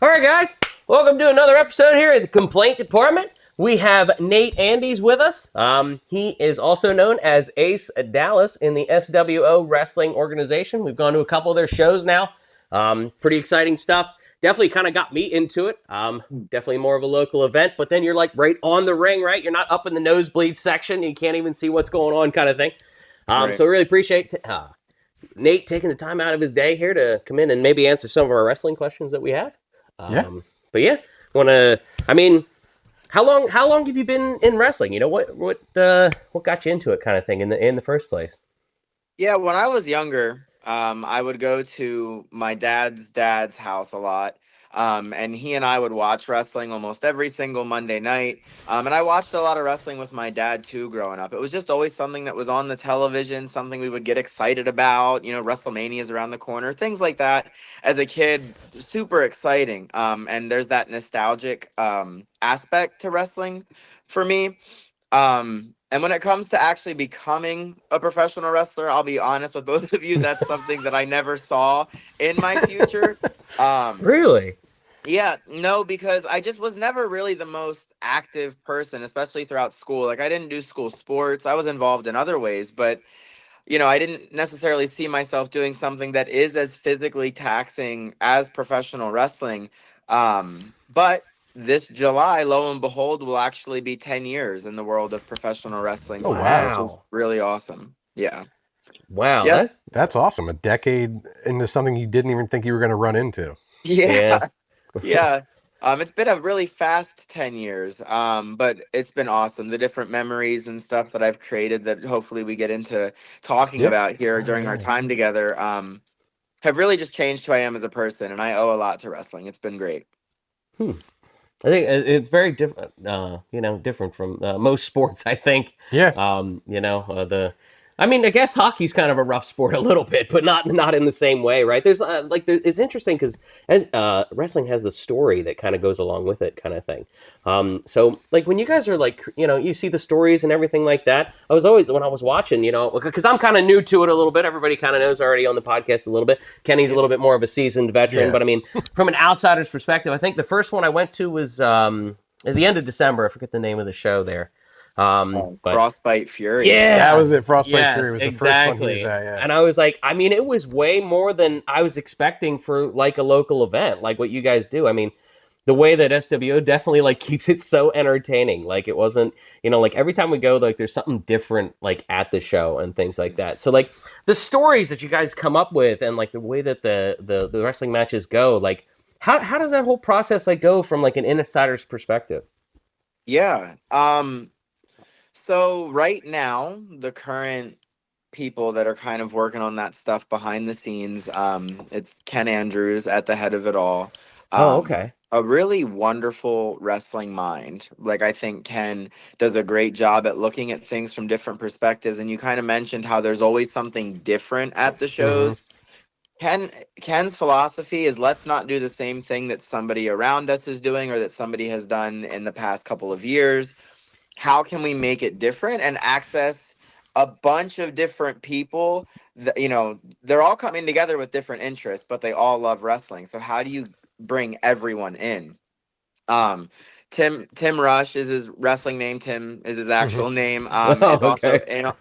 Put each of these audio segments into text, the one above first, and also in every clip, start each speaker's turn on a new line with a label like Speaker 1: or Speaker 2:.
Speaker 1: All right, guys, welcome to another episode here at the Complaint Department. We have Nate Andes with us. He is also known as Ace Dallas in the SWO Wrestling organization. We've gone to a couple of their shows now. Pretty exciting stuff. Definitely kind of got me into it. Definitely more of a local event, but then you're like right on the ring, right? You're not up in the nosebleed section. You can't even see what's going on kind of thing.
Speaker 2: Right.
Speaker 1: So we really appreciate Nate taking the time out of his day here to come in and maybe answer some of our wrestling questions that we have. But yeah, how long have you been in wrestling? You know, what got you into it kind of thing in the first place?
Speaker 2: Yeah, when I was younger, I would go to my dad's house a lot. And he and I would watch wrestling almost every single Monday night. And I watched a lot of wrestling with my dad too growing up. It was just always something that was on the television, something we would get excited about, WrestleMania's around the corner, things like that. As a kid, super exciting. And there's that nostalgic aspect to wrestling for me. And when it comes to actually becoming a professional wrestler, I'll be honest with both of you, that's something that I never saw in my future.
Speaker 1: Really?
Speaker 2: Yeah, no, because I just was never really the most active person, especially throughout school. Like I didn't do school sports. I was involved in other ways, but I didn't necessarily see myself doing something that is as physically taxing as professional wrestling. But this July, lo and behold, will actually be 10 years in the world of professional wrestling for me, which is really awesome. Yeah.
Speaker 1: Wow,
Speaker 2: Yeah.
Speaker 3: That's awesome. A decade into something you didn't even think you were going to run into.
Speaker 2: Yeah. Yeah. It's been a really fast 10 years, but it's been awesome. The different memories and stuff that I've created that hopefully we get into talking about here during our time together have really just changed who I am as a person, and I owe a lot to wrestling. It's been great.
Speaker 1: I think it's very different, different from most sports, I think.
Speaker 3: Yeah.
Speaker 1: I guess hockey's kind of a rough sport a little bit, but not in the same way, right? There's it's interesting because wrestling has the story that kind of goes along with it, kind of thing. So like when you guys are like, you see the stories and everything like that. I was always when I was watching, because I'm kind of new to it a little bit. Everybody kind of knows already on the podcast a little bit. Kenny's a little bit more of a seasoned veteran, but I mean, from an outsider's perspective, I think the first one I went to was at the end of December. I forget the name of the show there.
Speaker 2: Frostbite Fury.
Speaker 1: Yeah,
Speaker 3: that was it. Frostbite Fury was the first one he was at.
Speaker 1: And I was like, it was way more than I was expecting for like a local event, like what you guys do. I mean, the way that SWO definitely like keeps it so entertaining. Like it wasn't, like every time we go, like there's something different like at the show and things like that. So like the stories that you guys come up with and like the way that the wrestling matches go, like how does that whole process like go from like an insider's perspective?
Speaker 2: Yeah. So right now, the current people that are kind of working on that stuff behind the scenes, it's Ken Andrews at the head of it all.
Speaker 1: Okay.
Speaker 2: A really wonderful wrestling mind. Like I think Ken does a great job at looking at things from different perspectives. And you kind of mentioned how there's always something different at the shows. Ken's philosophy is let's not do the same thing that somebody around us is doing or that somebody has done in the past couple of years. How can we make it different and access a bunch of different people that, they're all coming together with different interests, but they all love wrestling. So how do you bring everyone in? Tim Rush is his wrestling name. Tim is his actual name. Is also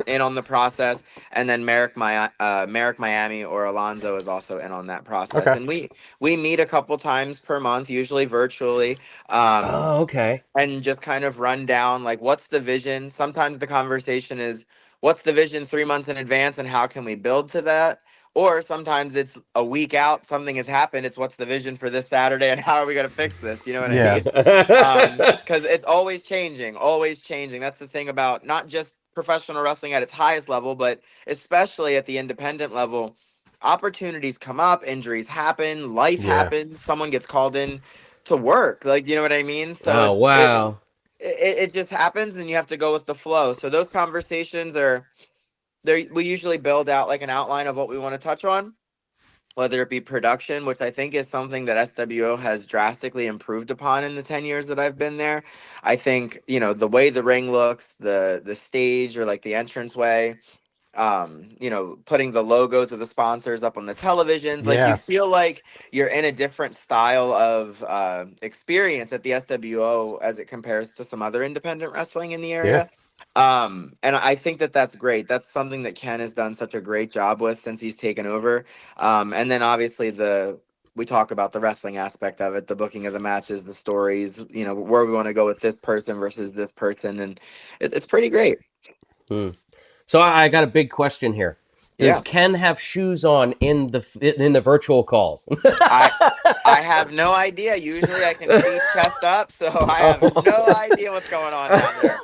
Speaker 2: in on the process, and then Merrick Miami or Alonzo is also in on that process. And we meet a couple times per month, usually virtually. And just kind of run down like what's the vision. Sometimes the conversation is what's the vision 3 months in advance, and how can we build to that? Or sometimes it's a week out, something has happened. It's what's the vision for this Saturday and how are we going to fix this? You know what I mean? Because it's always changing, always changing. That's the thing about not just professional wrestling at its highest level, but especially at the independent level. Opportunities come up, injuries happen, life happens, someone gets called in to work. Like, you know what I mean? So it just happens and you have to go with the flow. So those conversations are... we usually build out like an outline of what we want to touch on, whether it be production, which I think is something that SWO has drastically improved upon in the 10 years that I've been there. I think, the way the ring looks, the stage or like the entranceway, putting the logos of the sponsors up on the televisions. Like, you
Speaker 3: Yeah.
Speaker 2: feel like you're in a different style of experience at the SWO as it compares to some other independent wrestling in the area. And I think that that's great. That's something that Ken has done such a great job with since he's taken over. And then obviously we talk about the wrestling aspect of it, the booking of the matches, the stories, where we want to go with this person versus this person. And it's pretty great.
Speaker 1: So I got a big question here. Does
Speaker 2: Yeah.
Speaker 1: Ken have shoes on in the virtual calls?
Speaker 2: I have no idea. Usually I can see chest up, so I have no idea what's going on down there.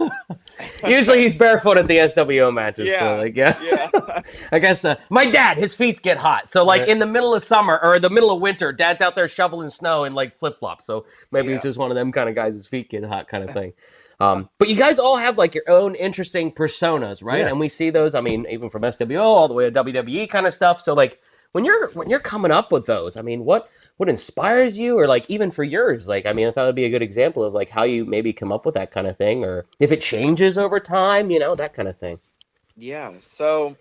Speaker 1: Usually he's barefoot at the SWO matches.
Speaker 2: Yeah.
Speaker 1: So
Speaker 2: Yeah.
Speaker 1: I guess my dad, his feet get hot. So like in the middle of summer or the middle of winter, dad's out there shoveling snow in like flip flops. So maybe he's just one of them kind of guys. His feet get hot, kind of thing. But you guys all have like your own interesting personas, right?
Speaker 3: Yeah.
Speaker 1: And we see those. I mean, even from SWO all the way to WWE kind of stuff. So like when you're coming up with those, I mean, what inspires you, or like even for yours? Like, I mean, I thought it'd be a good example of like how you maybe come up with that kind of thing, or if it changes over time, that kind of thing.
Speaker 2: Yeah. So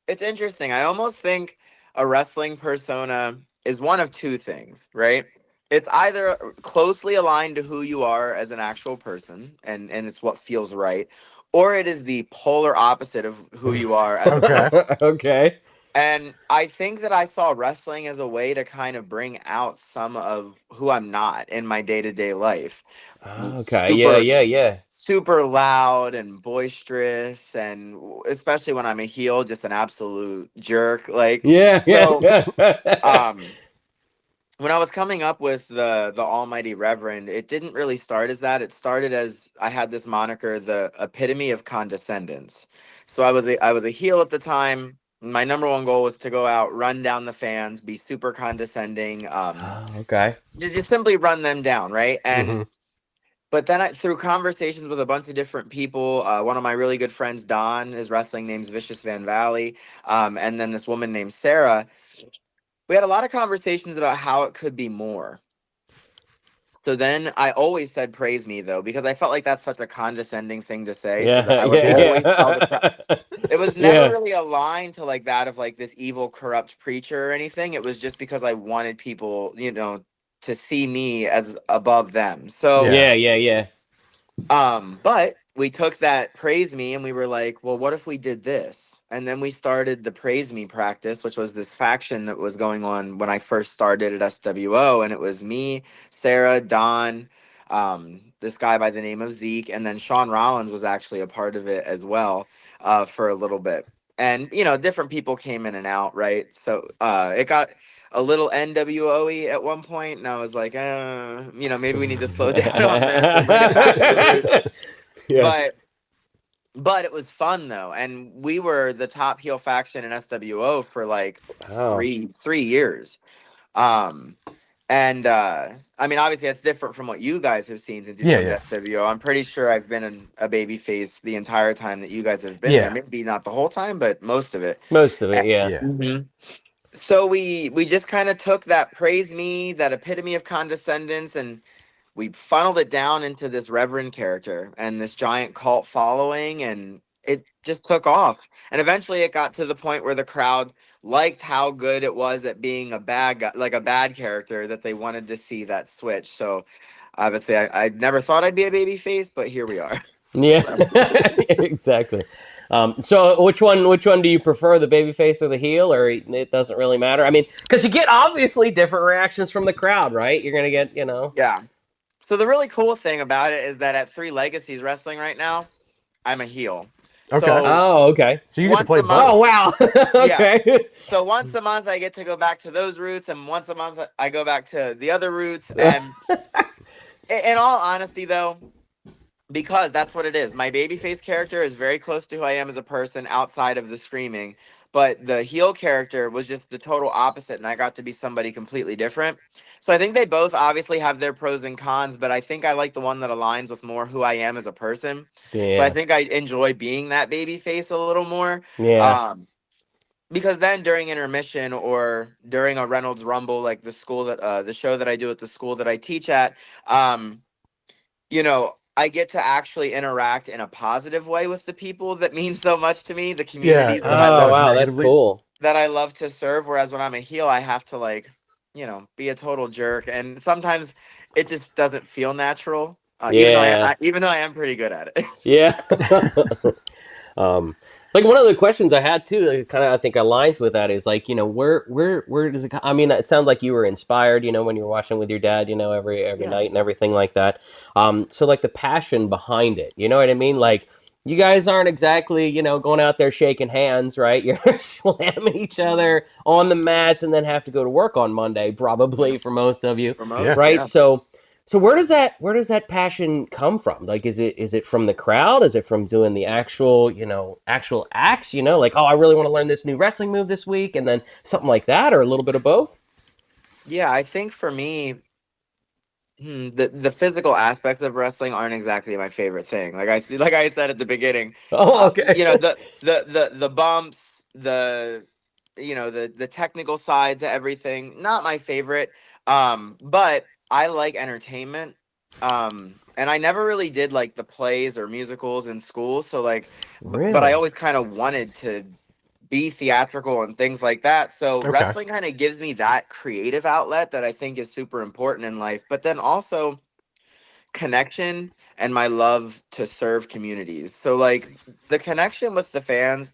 Speaker 2: it's interesting. I almost think a wrestling persona is one of two things, right? It's either closely aligned to who you are as an actual person, and it's what feels right, or it is the polar opposite of who you are as a person.
Speaker 1: Okay.
Speaker 2: And I think that I saw wrestling as a way to kind of bring out some of who I'm not in my day-to-day life.
Speaker 1: Okay. Yeah.
Speaker 2: Super loud and boisterous, and especially when I'm a heel, just an absolute jerk. Like,
Speaker 1: Yeah.
Speaker 2: so, when I was coming up with the Almighty Reverend, it didn't really start as that. It started as I had this moniker, the epitome of condescendence. So I was a heel at the time. My number one goal was to go out, run down the fans, be super condescending.
Speaker 1: Okay.
Speaker 2: Just simply run them down, right? And but then through conversations with a bunch of different people, one of my really good friends, Don, his wrestling name's Vicious Van Valley, and then this woman named Sarah. We had a lot of conversations about how it could be more. So then I always said praise me, though, because I felt like that's such a condescending thing to say. So that I would always tell the crowd. It was never really aligned to like that of like this evil, corrupt preacher or anything. It was just because I wanted people, to see me as above them. So
Speaker 1: Yeah.
Speaker 2: but we took that praise me and we were like, well, what if we did this? And then we started the praise me practice, which was this faction that was going on when I first started at SWO. And it was me, Sarah, Don, this guy by the name of Zeke, and then Sean Rollins was actually a part of it as well, for a little bit. And, different people came in and out, right? So it got a little NWO-y at one point, and I was like, maybe we need to slow down on this and bring it back to the roots.
Speaker 1: Yeah.
Speaker 2: But it was fun though, and we were the top heel faction in SWO for like three years. And I mean, obviously that's different from what you guys have seen since you joined SWO. I'm pretty sure I've been a baby face the entire time that you guys have been there. Maybe not the whole time, but most of it.
Speaker 1: Yeah.
Speaker 2: Mm-hmm. So we just kind of took that praise me, that epitome of condescendence, and we funneled it down into this reverend character and this giant cult following, and it just took off. And eventually it got to the point where the crowd liked how good it was at being a bad guy, like a bad character, that they wanted to see that switch. So obviously I never thought I'd be a baby face, but here we are.
Speaker 1: Yeah. Exactly. So which one do you prefer, the babyface or the heel, or it doesn't really matter? I mean, because you get obviously different reactions from the crowd, right? You're gonna get,
Speaker 2: Yeah. So the really cool thing about it is that at Three Legacies Wrestling right now, I'm a heel.
Speaker 3: Okay.
Speaker 2: So,
Speaker 1: okay.
Speaker 3: So you get to play both.
Speaker 1: Oh, wow. Okay.
Speaker 2: Yeah. So once a month I get to go back to those roots, and once a month I go back to the other roots. And in all honesty, though, because that's what it is. My babyface character is very close to who I am as a person outside of the screaming. But the heel character was just the total opposite, and I got to be somebody completely different. So I think they both obviously have their pros and cons, but I think I like the one that aligns with more who I am as a person.
Speaker 1: Yeah.
Speaker 2: So I think I enjoy being that baby face a little more.
Speaker 1: Yeah.
Speaker 2: Because then during intermission or during a Reynolds Rumble, like the school that the show that I do at the school that I teach at, you know, I get to actually interact in a positive way with the people that mean so much to me, the
Speaker 3: Yeah,
Speaker 2: communities that I
Speaker 3: instead
Speaker 1: Oh
Speaker 2: love
Speaker 3: of
Speaker 1: wow, that's
Speaker 3: negatively.
Speaker 1: cool.
Speaker 2: love to serve. Whereas when I'm a heel, I have to like, be a total jerk, and sometimes it just doesn't feel natural.
Speaker 1: Yeah,
Speaker 2: Even though I am pretty good at it.
Speaker 1: yeah. um, like one of the questions I had too, like, kind of I think aligns with that is like, where does it? I mean, it sounds like you were inspired, when you were watching with your dad, every
Speaker 2: Yeah.
Speaker 1: night and everything like that. So like the passion behind it, you know what I mean? Like you guys aren't exactly, going out there shaking hands, right? You're slamming each
Speaker 2: Mhm.
Speaker 1: other on the mats and then have to go to work on Monday, probably
Speaker 2: Yeah.
Speaker 1: for most of you,
Speaker 2: For
Speaker 3: Yeah.
Speaker 2: most,
Speaker 1: right?
Speaker 2: yeah.
Speaker 1: So where does that passion come from? Like is it from the crowd? Is it from doing the actual acts, like, oh, I really want to learn this new wrestling move this week and then something like that, or a little bit of both?
Speaker 2: Yeah, I think for me, the physical aspects of wrestling aren't exactly my favorite thing. Like I said at the beginning,
Speaker 1: Oh, okay.
Speaker 2: the bumps, the technical side to everything, not my favorite. But I like entertainment. And I never really did like the plays or musicals in school, so like, but I
Speaker 1: Really?
Speaker 2: always kind of wanted to be theatrical and things like that. So
Speaker 3: Okay.
Speaker 2: wrestling kind of gives me that creative outlet that I think is super important in life. But then also connection and my love to serve communities. So like the connection with the fans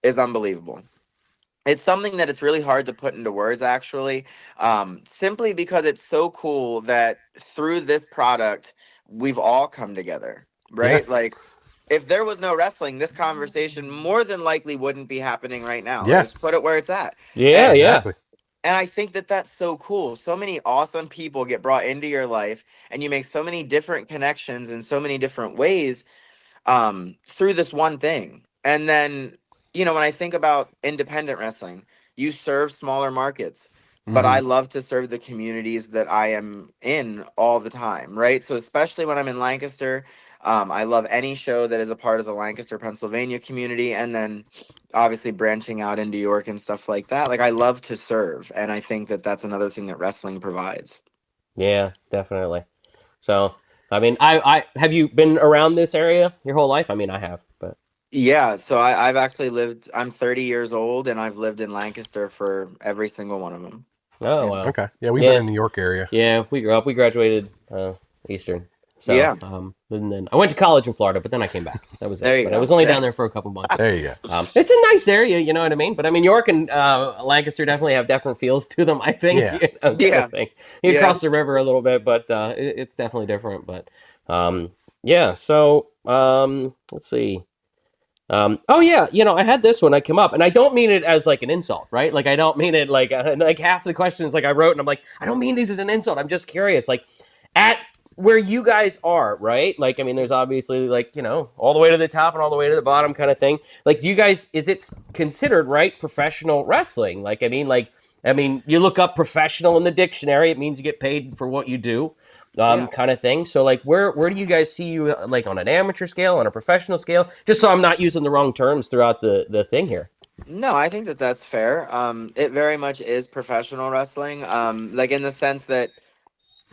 Speaker 2: is unbelievable. It's something that it's really hard to put into words, actually, simply because it's so cool that through this product we've all come together,
Speaker 3: Yeah.
Speaker 2: right? Like if there was no wrestling, this conversation more than likely wouldn't be happening right now. Like,
Speaker 3: Yeah.
Speaker 2: just put it where it's at.
Speaker 1: Yeah,
Speaker 2: And
Speaker 1: yeah.
Speaker 3: Exactly.
Speaker 2: and I think that that's so cool. So many awesome people get brought into your life, and you make so many different connections in so many different ways, through this one thing. And then, when I think about independent wrestling, you serve smaller markets, but
Speaker 3: Hmm.
Speaker 2: I love to serve the communities that I am in all the time, right? So, especially when I'm in Lancaster, I love any show that is a part of the Lancaster, Pennsylvania community. And then obviously branching out into York and stuff like that. Like, I love to serve. And I think that that's another thing that wrestling provides.
Speaker 1: Yeah, definitely. So, I mean, I have you been around this area your whole life? I mean, I have, but
Speaker 2: Yeah, so I've actually I'm 30 years old and I've lived in Lancaster for every single one of them.
Speaker 1: oh
Speaker 2: Yeah.
Speaker 1: wow.
Speaker 3: Okay. Yeah, we've been
Speaker 1: Yeah,
Speaker 3: in the York area.
Speaker 1: yeah, we grew up. We graduated Eastern. So,
Speaker 2: Yeah,
Speaker 1: and then I went to college in Florida, but then I came back. That was it.
Speaker 2: there you
Speaker 1: But I
Speaker 2: go.
Speaker 1: was only
Speaker 2: Yeah.
Speaker 1: down there for a couple months.
Speaker 3: There you go.
Speaker 1: It's a nice area, you know what I mean? But I mean, York and Lancaster definitely have different feels to them, I think,
Speaker 3: Yeah.
Speaker 1: kind of
Speaker 2: Yeah.
Speaker 1: thing. You
Speaker 2: Yeah.
Speaker 1: cross the river a little bit, but it's definitely different. But yeah, so let's see. Oh yeah, I had this one. I come up, and I don't mean it as like an insult, right? Like I don't mean it like half the questions like I wrote, and I'm like, I don't mean these as an insult. I'm just curious, like at where you guys are, right? Like I mean, there's obviously like all the way to the top and all the way to the bottom kind of thing. Like, do you guys is it considered right professional wrestling? Like, you look up professional in the dictionary, it means you get paid for what you do
Speaker 2: Yeah.
Speaker 1: kind of thing. So like, where do you guys see you like on an amateur scale, on a professional scale? Just so I'm not using the wrong terms throughout the thing here.
Speaker 2: No, I think that that's fair. It very much is professional wrestling. Like in the sense that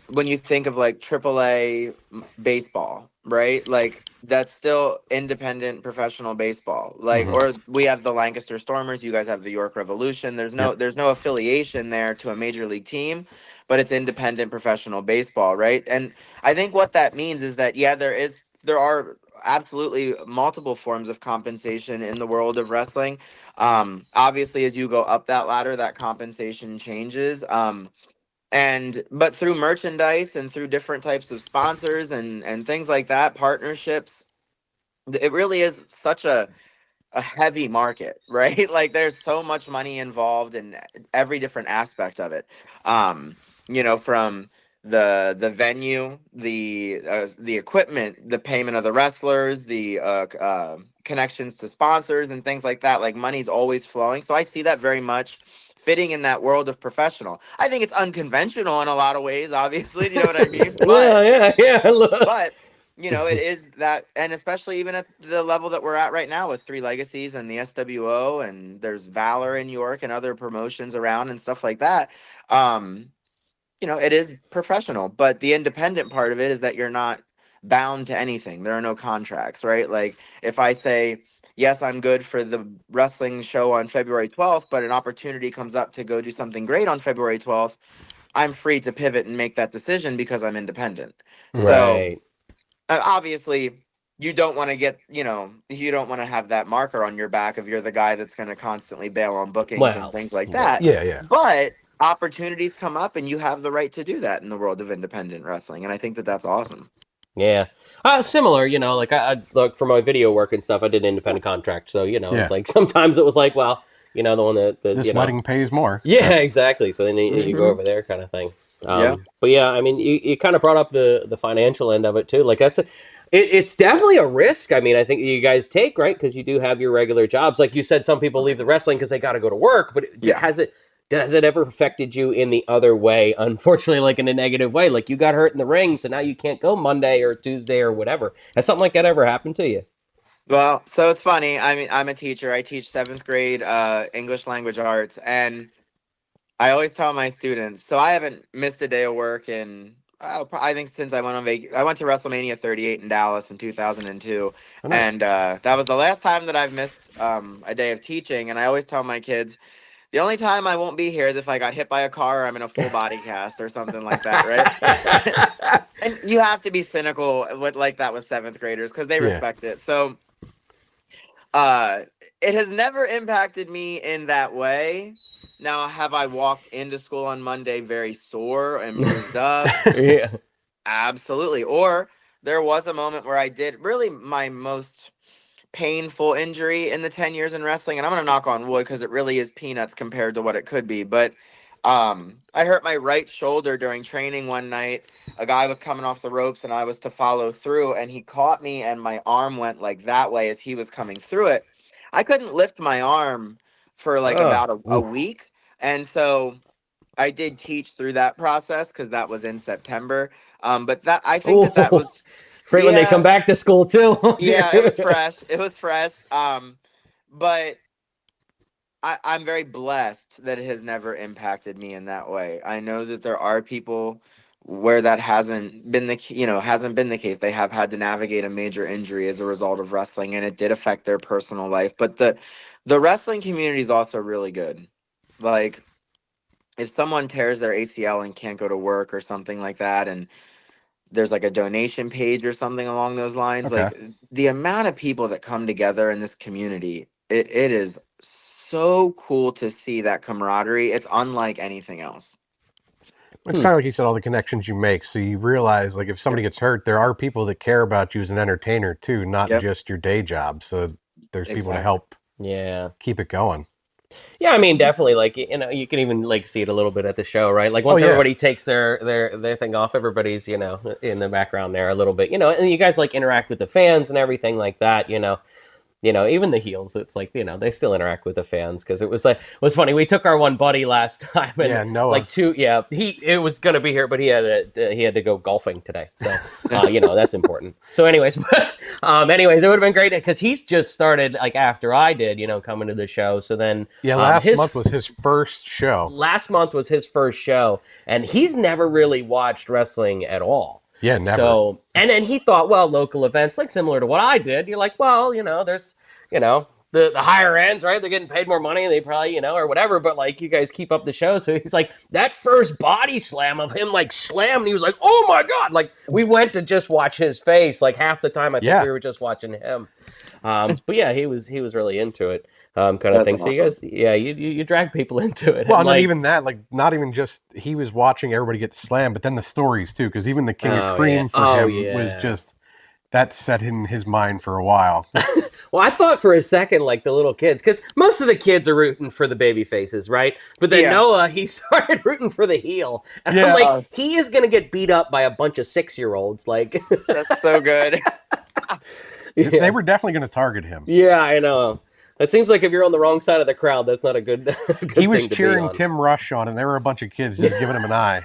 Speaker 2: when you think of like AAA baseball, right? Like that's still independent professional baseball. Like,
Speaker 3: Hmm.
Speaker 2: or we have the Lancaster Stormers, you guys have the York Revolution.
Speaker 3: Yep.
Speaker 2: There's no affiliation there to a major league team, but it's independent professional baseball, right? And I think what that means is that yeah, there are absolutely multiple forms of compensation in the world of wrestling. Obviously as you go up that ladder, that compensation changes. And but through merchandise and through different types of sponsors and things like that, partnerships, it really is such a heavy market, right? Like there's so much money involved in every different aspect of it. um from the venue, the equipment, the payment of the wrestlers, the connections to sponsors and things like that. Like money's always flowing, so I see that very much fitting in that world of professional. I think it's unconventional in a lot of ways, obviously, you know what I mean,
Speaker 1: Yeah, yeah, yeah.
Speaker 2: but it is that. And especially even at the level that we're at right now with Three Legacies and the SWO, and there's Valor in York and other promotions around and stuff like that. um it is professional, but the independent part of it is that you're not bound to anything. There are no contracts, right? Like if I say, yes, I'm good for the wrestling show on February 12th, but an opportunity comes up to go do something great on February 12th, I'm free to pivot and make that decision because I'm independent. So
Speaker 1: Right.
Speaker 2: obviously, you don't want to get, you don't want to have that marker on your back if you're the guy that's going to constantly bail on bookings and
Speaker 1: Well,
Speaker 2: things like
Speaker 1: right.
Speaker 2: that.
Speaker 3: Yeah.
Speaker 2: But opportunities come up and you have the right to do that in the world of independent wrestling. And I think that that's awesome.
Speaker 1: Yeah. Similar, like I look for my video work and stuff. I did independent contract. So, it's like sometimes it was like, well, the one that,
Speaker 3: this wedding pays more.
Speaker 1: Yeah, exactly. So then you go
Speaker 2: Mhm.
Speaker 1: over there kind of thing.
Speaker 2: Yeah.
Speaker 1: But yeah, I mean, you kind of brought up the financial end of it too. Like it's definitely a risk. I mean, I think you guys take, right? Because you do have your regular jobs. Like you said, some people leave the wrestling because they got to go to work. But
Speaker 2: Yeah.
Speaker 1: has it ever affected you in the other way? Unfortunately, like in a negative way, like you got hurt in the ring, so now you can't go Monday or Tuesday or whatever. Has something like that ever happened to you?
Speaker 2: Well, so it's funny. I mean, I'm a teacher. I teach 7th grade English language arts, and I always tell my students. So I haven't missed a day of work in I think since I went on I went to WrestleMania 38 in Dallas in 2002,
Speaker 3: Oh, nice.
Speaker 2: and that was the last time that I've missed a day of teaching. And I always tell my kids, the only time I won't be here is if I got hit by a car or I'm in a full body cast or something like that, right? And you have to be cynical with like that with 7th graders because they respect it. So it has never impacted me in that way. Now, have I walked into school on Monday very sore and bruised up?
Speaker 1: Yeah.
Speaker 2: Absolutely. Or there was a moment where I did really my most painful injury in the 10 years in wrestling, and I'm going to knock on wood because it really is peanuts compared to what it could be. But I hurt my right shoulder during training one night. A guy was coming off the ropes and I was to follow through, and he caught me and my arm went like that way as he was coming through it. I couldn't lift my arm for like about a week. And so I did teach through that process because that was in September. But that I think that was
Speaker 1: right when they come
Speaker 2: yeah,
Speaker 1: back to school too.
Speaker 2: yeah, it was fresh. It was fresh. But I'm very blessed that it has never impacted me in that way. I know that there are people where that hasn't been hasn't been the case. They have had to navigate a major injury as a result of wrestling, and it did affect their personal life. But the wrestling community is also really good. Like if someone tears their ACL and can't go to work or something like that, and there's like a donation page or something along those lines,
Speaker 3: Okay.
Speaker 2: like the amount of people that come together in this community, it is so cool to see that camaraderie. It's unlike anything else.
Speaker 3: It's kind of like you said, all the connections you make. So you realize, like, if somebody gets hurt, there are people that care about you as an entertainer too, not just your day job. So there's people to help keep it going.
Speaker 1: Yeah, I mean, definitely. Like, you can even like see it a little bit at the show, right? Like once everybody takes their thing off, everybody's in the background there a little bit, and you guys like interact with the fans and everything like that, even the heels. It's like they still interact with the fans because it was funny. We took our one buddy last time, and
Speaker 3: Noah.
Speaker 1: like it was gonna be here, but he had to go golfing today, so that's important. So, anyways, it would have been great because he's just started like after I did, coming to the show. So then
Speaker 3: last month was his first show.
Speaker 1: Last month was his first show, and he's never really watched wrestling at all.
Speaker 3: Yeah, never.
Speaker 1: So, and then he thought, well, local events, like similar to what I did, you're like, well, there's, the higher ends, right? They're getting paid more money, and they probably, or whatever, but like you guys keep up the show. So he's like, that first body slam of him like slammed, and he was like, oh my God. Like we went to just watch his face. Like half the time I think we were just watching him. But yeah, he was really into it. Kind of thing.
Speaker 2: Awesome.
Speaker 1: So you guys, you drag people into it.
Speaker 3: Well, and then even that, like, not even just he was watching everybody get slammed, but then the stories too, because even the King of Cream for him was just that set in his mind for a while.
Speaker 1: Well, I thought for a second, like the little kids, because most of the kids are rooting for the baby faces, right? But then Noah, he started rooting for the heel, and I'm like, he is gonna get beat up by a bunch of 6-year-olds. Like,
Speaker 2: that's so good.
Speaker 3: They were definitely going to target him.
Speaker 1: Yeah, I know. It seems like if you're on the wrong side of the crowd, that's not a good.
Speaker 3: He was cheering Tim Rush on, and there were a bunch of kids just giving him an eye.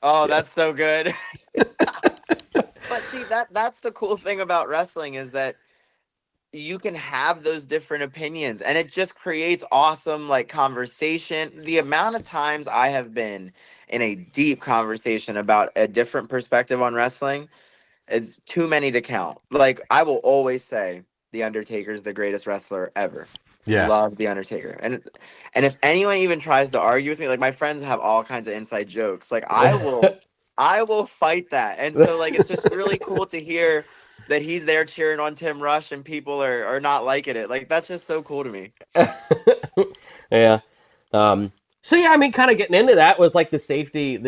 Speaker 2: Oh, that's so good. But see, that's the cool thing about wrestling is that you can have those different opinions, and it just creates awesome like conversation. The amount of times I have been in a deep conversation about a different perspective on wrestling, It's too many to count. Like, I will always say the Undertaker's the greatest wrestler ever.
Speaker 3: Yeah.
Speaker 2: Love the Undertaker. And if anyone even tries to argue with me, like, my friends have all kinds of inside jokes. Like, I will fight that. And so, like, it's just really cool to hear that he's there cheering on Tim Rush and people are not liking it. Like, that's just so cool to me.
Speaker 1: Yeah. So yeah, I mean, kind of getting into that was like the safety of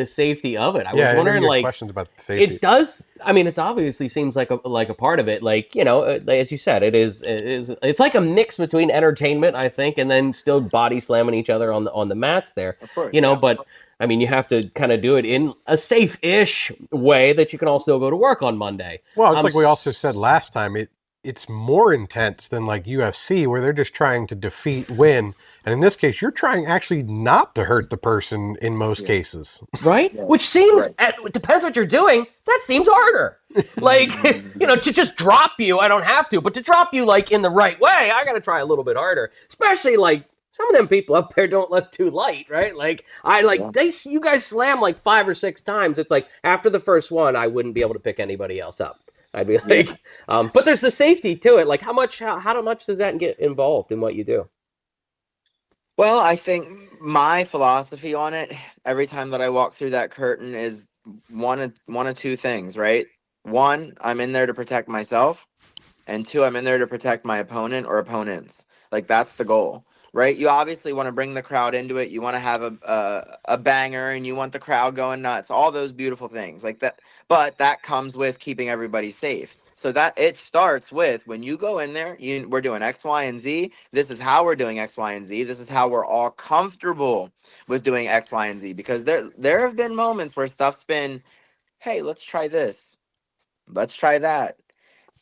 Speaker 1: it. I was wondering, like,
Speaker 3: questions about the safety.
Speaker 1: It does. I mean, it's obviously seems like a part of it. Like, you know, as you said, it's like a mix between entertainment, I think, and then still body slamming each other on the mats there.
Speaker 2: Of course,
Speaker 1: you know, but I mean, you have to kind of do it in a safe-ish way that you can also go to work on Monday.
Speaker 3: Well, it's like we also said last time. It's more intense than like UFC, where they're just trying to defeat, win. And in this case, you're trying actually not to hurt the person in most cases.
Speaker 1: Right? Yeah. Which seems, it depends what you're doing, that seems harder. Like, you know, to just drop you, I don't have to. But to drop you, like, in the right way, I got to try a little bit harder. Especially, like, some of them people up there don't look too light, right? Like, you guys slam like 5 or 6 times. It's like, after the first one, I wouldn't be able to pick anybody else up. I'd be like, but there's the safety to it. Like, how much does that get involved in what you do?
Speaker 2: Well, I think my philosophy on it, every time that I walk through that curtain, is one of two things, right? One, I'm in there to protect myself, and 2, I'm in there to protect my opponent or opponents. Like, that's the goal, right? You obviously want to bring the crowd into it. You want to have a banger, and you want the crowd going nuts. All those beautiful things like that. But that comes with keeping everybody safe. So that it starts with, when you go in there, we're doing X, Y, and Z. This is how we're doing X, Y, and Z. This is how we're all comfortable with doing X, Y, and Z. Because there have been moments where stuff's been, hey, let's try this. Let's try that.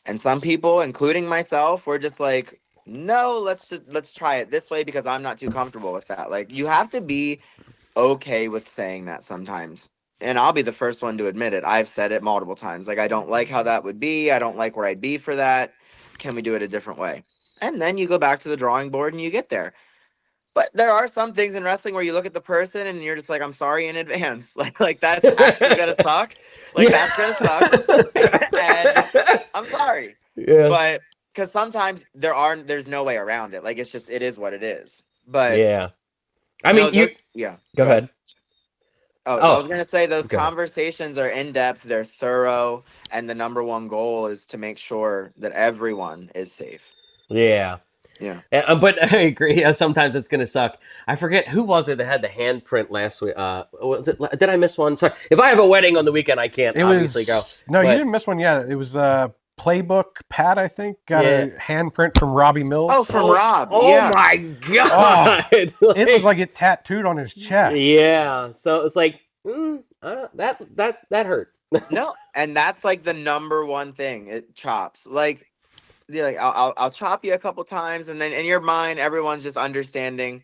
Speaker 2: And some people, including myself, were just like, no, let's try it this way because I'm not too comfortable with that. Like, you have to be okay with saying that sometimes. And I'll be the first one to admit it. I've said it multiple times. Like, I don't like how that would be. I don't like where I'd be for that. Can we do it a different way? And then you go back to the drawing board and you get there. But there are some things in wrestling where you look at the person and you're just like, I'm sorry in advance. Like that's actually going to suck. Like, that's going to suck. And I'm sorry.
Speaker 1: Yeah.
Speaker 2: But because sometimes there's no way around it. Like, it is what it is. But
Speaker 1: yeah. I mean, go ahead.
Speaker 2: Oh, I was going to say those conversations are in-depth, they're thorough, and the number one goal is to make sure that everyone is safe.
Speaker 1: Yeah.
Speaker 2: Yeah.
Speaker 1: But I agree. Sometimes it's going to suck. I forget, who was it that had the handprint last week? Did I miss one? Sorry. If I have a wedding on the weekend, I can't obviously go.
Speaker 3: No, you didn't miss one yet. It was Playbook Pat, I think, got a handprint from Robbie Mills.
Speaker 2: Oh, from Rob.
Speaker 1: Oh my God.
Speaker 3: It looked like it tattooed on his chest.
Speaker 1: Yeah. So it's like, that hurt.
Speaker 2: No, and that's like the number one thing. It chops. Like, I'll chop you a couple times, and then in your mind, everyone's just understanding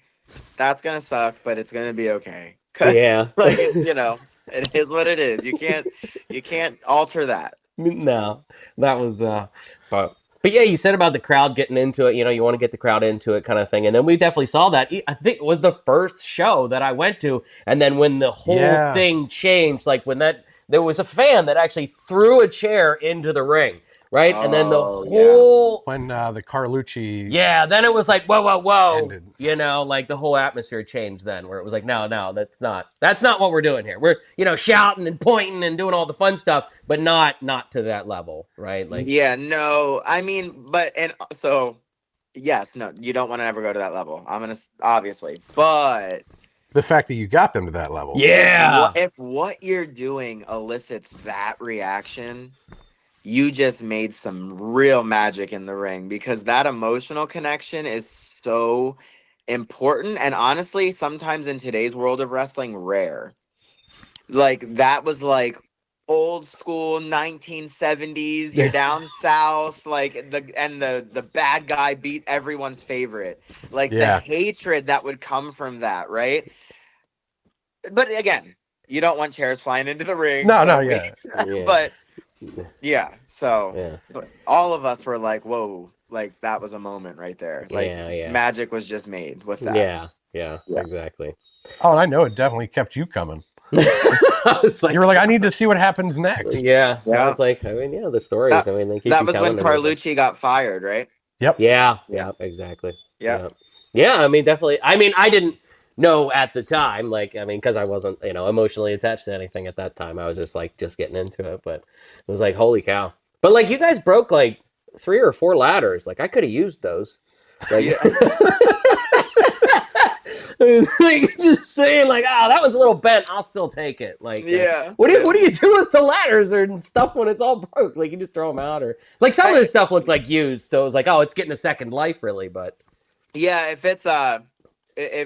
Speaker 2: that's gonna suck, but it's gonna be okay.
Speaker 1: Yeah.
Speaker 2: Like, it's, it is what it is. You can't alter that.
Speaker 1: No, that was but yeah, you said about the crowd getting into it. You want to get the crowd into it, kind of thing. And then we definitely saw that. I think it was the first show that I went to, and then when the whole thing changed, like when there was a fan that actually threw a chair into the ring. Right, and then the whole
Speaker 3: when the Carlucci
Speaker 1: then it was like whoa ended. Like the whole atmosphere changed then, where it was like no, that's not what we're doing here. We're shouting and pointing and doing all the fun stuff, but not to that level, right? Like
Speaker 2: no, I mean, so yes, no, you don't want to ever go to that level. I'm gonna obviously, but
Speaker 3: the fact that you got them to that level,
Speaker 2: if what you're doing elicits that reaction, you just made some real magic in the ring, because that emotional connection is so important. And honestly, sometimes in today's world of wrestling, rare. Like, that was like old school 1970s. You're down south, like the bad guy beat everyone's favorite. Like the hatred that would come from that, right? But again, you don't want chairs flying into the ring. But but all of us were like, whoa, like that was a moment right there. Like magic was just made with that.
Speaker 1: Yeah, exactly.
Speaker 3: Oh, and I know it definitely kept you coming.
Speaker 1: I was like,
Speaker 3: you were like, I need to see what happens next.
Speaker 1: Yeah. I was like, I mean, the stories. I mean, they keep
Speaker 2: that
Speaker 1: you
Speaker 2: was when
Speaker 1: telling everything.
Speaker 2: Carlucci got fired, right?
Speaker 3: Yep.
Speaker 1: Yeah, exactly.
Speaker 2: Yeah.
Speaker 1: Yeah, I mean, definitely. I mean, I didn't know at the time, like, I mean, because I wasn't, emotionally attached to anything at that time. I was just getting into it. But it was like, holy cow. But, like, you guys broke, like, 3 or 4 ladders. Like, I could have used those. Like, like, just saying, like, that one's a little bent. I'll still take it. Like, what do you do with the ladders or stuff when it's all broke? Like, you just throw them out, or like some of this stuff looked like used, so it was like, oh, it's getting a second life, really. But
Speaker 2: yeah, if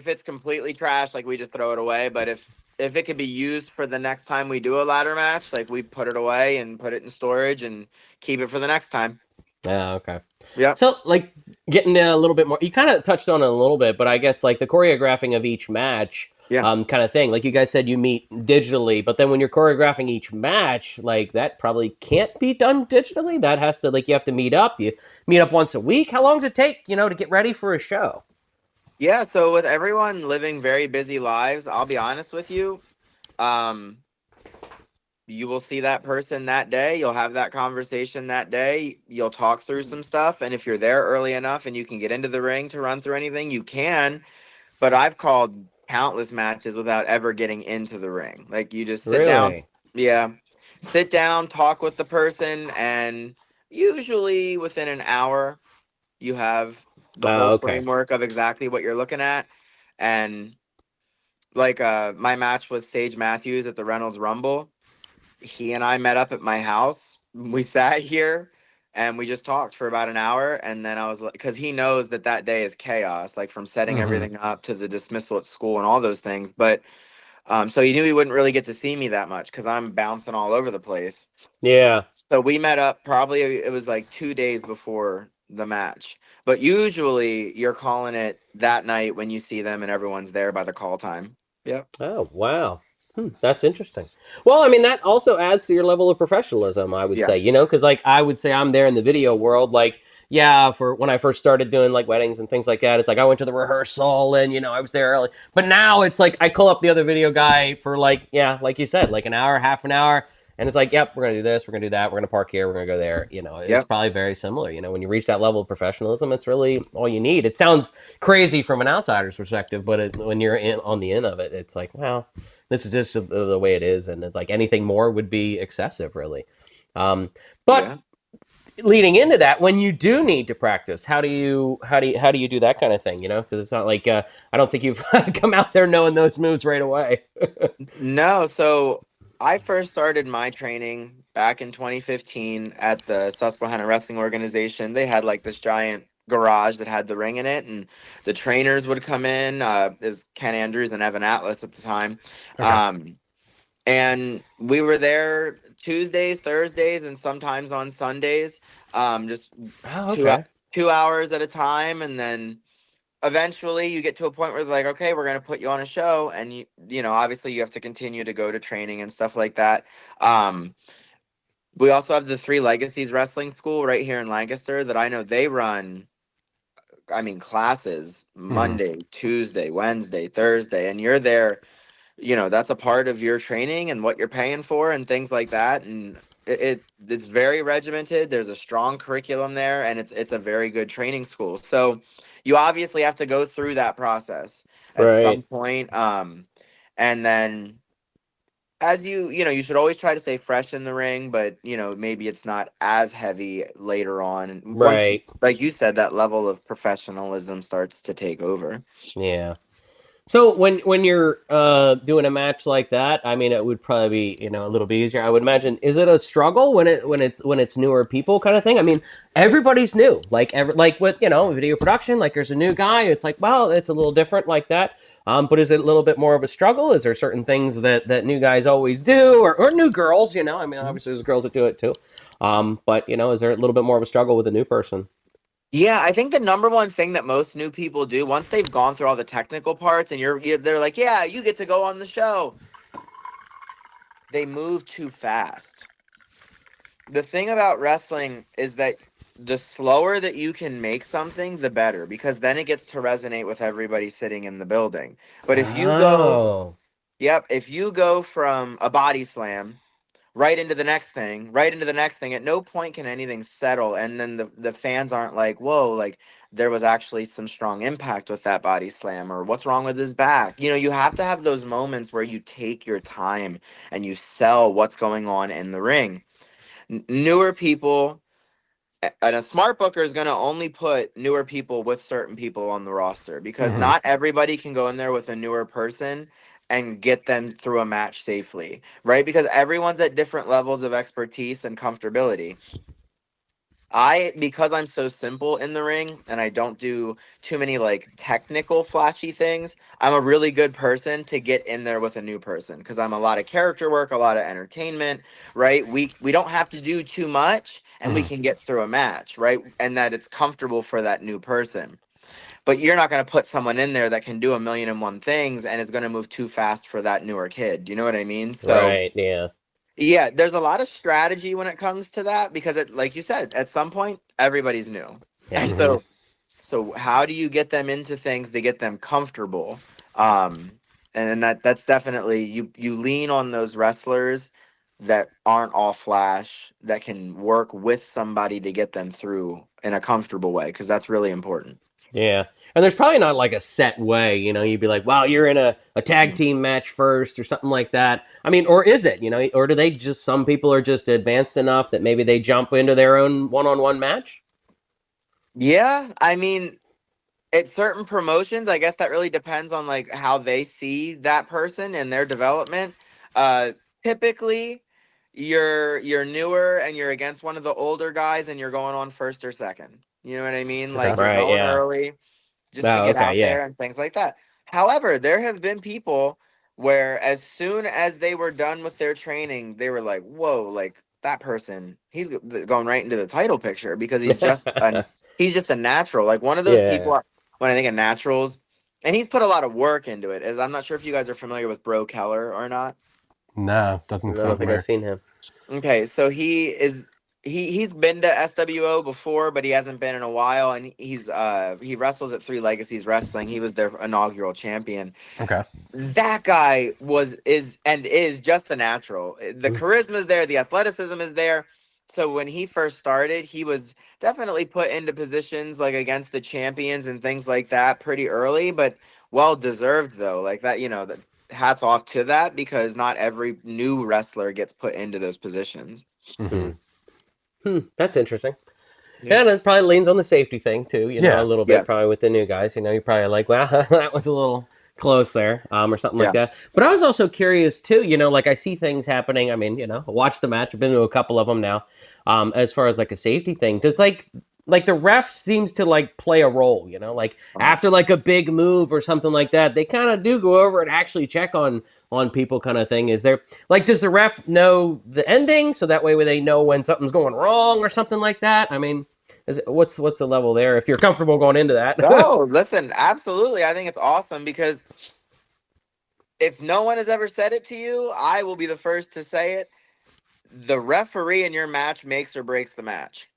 Speaker 2: it's completely trash, like we just throw it away. But if it could be used for the next time we do a ladder match, like we put it away and put it in storage and keep it for the next time.
Speaker 1: Yeah, okay.
Speaker 2: Yeah.
Speaker 1: So, like, getting a little bit more, you kind of touched on it a little bit, but I guess, like, the choreographing of each match, kind of thing. Like you guys said, you meet digitally, but then when you're choreographing each match, like, that probably can't be done digitally. That has to, like, you have to meet up. You meet up once a week. How long does it take, to get ready for a show?
Speaker 2: Yeah, so with everyone living very busy lives, I'll be honest with you, you will see that person that day. You'll have that conversation that day. You'll talk through some stuff. And if you're there early enough and you can get into the ring to run through anything, you can. But I've called countless matches without ever getting into the ring. Like, you just sit down. Yeah. Sit down, talk with the person. And usually within an hour, you have the whole framework of exactly what you're looking at. And like my match with Sage Matthews at the Reynolds Rumble, he and I met up at my house. We sat here and we just talked for about an hour. And then I was like, because he knows that day is chaos, like from setting everything up to the dismissal at school and all those things. But so he knew he wouldn't really get to see me that much because I'm bouncing all over the place.
Speaker 1: Yeah.
Speaker 2: So we met up probably, it was like 2 days before the match. But usually you're calling it that night when you see them and everyone's there by the call time. Yeah.
Speaker 1: Oh, wow. That's interesting. Well, I mean, that also adds to your level of professionalism, I would say, because, like, I would say I'm there in the video world, like, for when I first started doing, like, weddings and things like that, it's like I went to the rehearsal and, I was there early. But now it's like I call up the other video guy for, like, like you said, like an hour, half an hour. And it's like, yep, we're going to do this, we're going to do that, we're going to park here, we're going to go there. It's probably very similar. When you reach that level of professionalism, it's really all you need. It sounds crazy from an outsider's perspective, but when you're on the end of it, it's like, well, this is just the way it is. And it's like anything more would be excessive, really. But leading into that, when you do need to practice, how do you do that kind of thing? Because it's not like I don't think you've come out there knowing those moves right away.
Speaker 2: No, so I first started my training back in 2015 at the Susquehanna Wrestling Organization. They had like this giant garage that had the ring in it, and the trainers would come in. It was Ken Andrews and Evan Atlas at the time. And we were there Tuesdays, Thursdays, and sometimes on Sundays, just 2 hours at a time. And then eventually you get to a point where they're like, okay, we're going to put you on a show. And obviously you have to continue to go to training and stuff like that. We also have the Three Legacies Wrestling School right here in Lancaster that I know they run, classes Monday, Tuesday, Wednesday, Thursday, and you're there, that's a part of your training and what you're paying for and things like that. And it's very regimented. There's a strong curriculum there, and it's a very good training school. So you obviously have to go through that process at some point. And then as you should always try to stay fresh in the ring, but maybe it's not as heavy later on. And once, like you said, that level of professionalism starts to take over.
Speaker 1: Yeah. So when you're doing a match like that, I mean, it would probably be a little bit easier. I would imagine. Is it a struggle when it's newer people kind of thing? I mean, everybody's new. Like with video production, like there's a new guy. It's like, well, it's a little different like that. But is it a little bit more of a struggle? Is there certain things that new guys always do, or new girls? I mean, obviously there's girls that do it too. But is there a little bit more of a struggle with a new person?
Speaker 2: Yeah, I think the number one thing that most new people do once they've gone through all the technical parts and they're like, yeah, you get to go on the show. They move too fast. The thing about wrestling is that the slower that you can make something, the better, because then it gets to resonate with everybody sitting in the building. But if you go Yep. If you go from a body slam right into the next thing, right into the next thing, at no point can anything settle. And then the fans aren't like, whoa, like there was actually some strong impact with that body slam, or what's wrong with his back. You know, you have to have those moments where you take your time and you sell what's going on in the ring. Newer people, and a smart booker is going to only put newer people with certain people on the roster, because not everybody can go in there with a newer person and get them through a match safely, right? Because everyone's at different levels of expertise and comfortability. Because I'm so simple in the ring and I don't do too many like technical flashy things, I'm a really good person to get in there with a new person, because I'm a lot of character work, a lot of entertainment, right? We don't have to do too much and we can get through a match, right? And that it's comfortable for that new person. But you're not going to put someone in there that can do a million and one things and is going to move too fast for that newer kid. You know what I mean? So
Speaker 1: Right. Yeah.
Speaker 2: yeah, there's a lot of strategy when it comes to that, because it, like you said, at some point everybody's new.
Speaker 1: Yeah.
Speaker 2: And so how do you get them into things to get them comfortable? And that's definitely, you lean on those wrestlers that aren't all flash, that can work with somebody to get them through in a comfortable way, because that's really important.
Speaker 1: Yeah. And there's probably not like a set way, you know, you'd be like, well, you're in a tag team match first or something like that. I mean, or is it, you know, or do they just, some people are just advanced enough that maybe they jump into their own one-on-one match?
Speaker 2: Yeah, I mean, at certain promotions, I guess that really depends on like how they see that person and their development. Uh, Typically, you're newer and you're against one of the older guys and you're going on first or second. You know what I mean? Like you're
Speaker 1: Right.
Speaker 2: going
Speaker 1: Yeah.
Speaker 2: early just to
Speaker 1: Oh,
Speaker 2: get
Speaker 1: okay.
Speaker 2: out
Speaker 1: Yeah.
Speaker 2: there and things like that. However, there have been people where as soon as they were done with their training, they were like, "Whoa, like that person, he's going right into the title picture because he's just a natural." Like one of those
Speaker 1: Yeah.
Speaker 2: people when I think of naturals, and he's put a lot of work into it. As I'm not sure if you guys are familiar with Bro Keller or not.
Speaker 3: No,
Speaker 1: I
Speaker 3: doesn't
Speaker 1: don't
Speaker 3: sound
Speaker 1: think I've
Speaker 3: familiar.
Speaker 1: seen him.
Speaker 2: Okay, so he's been to SWO before, but he hasn't been in a while, and he wrestles at Three Legacies Wrestling. He was their inaugural champion.
Speaker 3: Okay.
Speaker 2: That guy is just a natural. The charisma is there, the athleticism is there. So when he first started, he was definitely put into positions like against the champions and things like that pretty early, but well deserved though. Like that, hats off to that, because not every new wrestler gets put into those positions.
Speaker 1: That's interesting.
Speaker 2: Yeah.
Speaker 1: Yeah, and it probably leans on the safety thing too, you know, a
Speaker 3: Yeah.
Speaker 1: little bit
Speaker 2: Yes.
Speaker 1: probably with the new guys. You know, you're probably like, well, that was a little close there, or something like
Speaker 2: Yeah.
Speaker 1: that. But I was also curious too, you know, like I see things happening. I mean, you know, I watched the match. I've been to a couple of them now. As far as like a safety thing, does like the ref seems to like play a role, you know, like after like a big move or something like that, they kind of do go over and actually check on people kind of thing. Is there like, does the ref know the ending so that way they know when something's going wrong or something like that? I mean, what's the level there if you're comfortable going into that?
Speaker 2: No, listen, absolutely. I think it's awesome, because if no one has ever said it to you, I will be the first to say it. The referee in your match makes or breaks the match.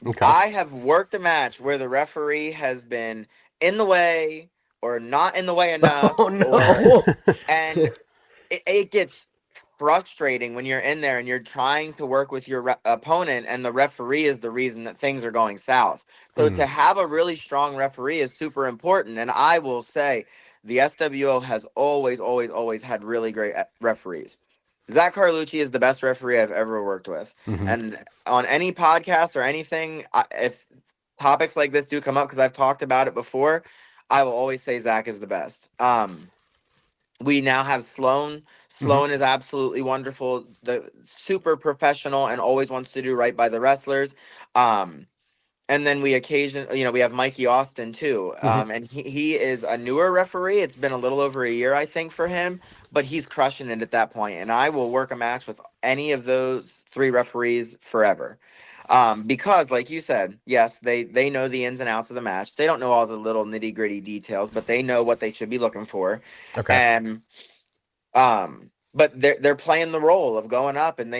Speaker 3: Okay.
Speaker 2: I have worked a match where the referee has been in the way or not in the way enough,
Speaker 1: Oh
Speaker 2: and it gets frustrating when you're in there and you're trying to work with your opponent, and the referee is the reason that things are going south. So to have a really strong referee is super important. And I will say the SWO has always, always, always had really great referees. Zach Carlucci is the best referee I've ever worked with. And on any podcast or anything, if topics like this do come up, because I've talked about it before, I will always say Zach is the best. We now have Sloan. Sloan is absolutely wonderful. The super professional and always wants to do right by the wrestlers. And then we have Mikey Austin too. And he is a newer referee. It's been a little over a year, I think, for him, but he's crushing it at that point. And I will work a match with any of those three referees forever. Because like you said, yes, they know the ins and outs of the match. They don't know all the little nitty gritty details, but they know what they should be looking for.
Speaker 3: Okay.
Speaker 2: And but they're playing the role of going up, and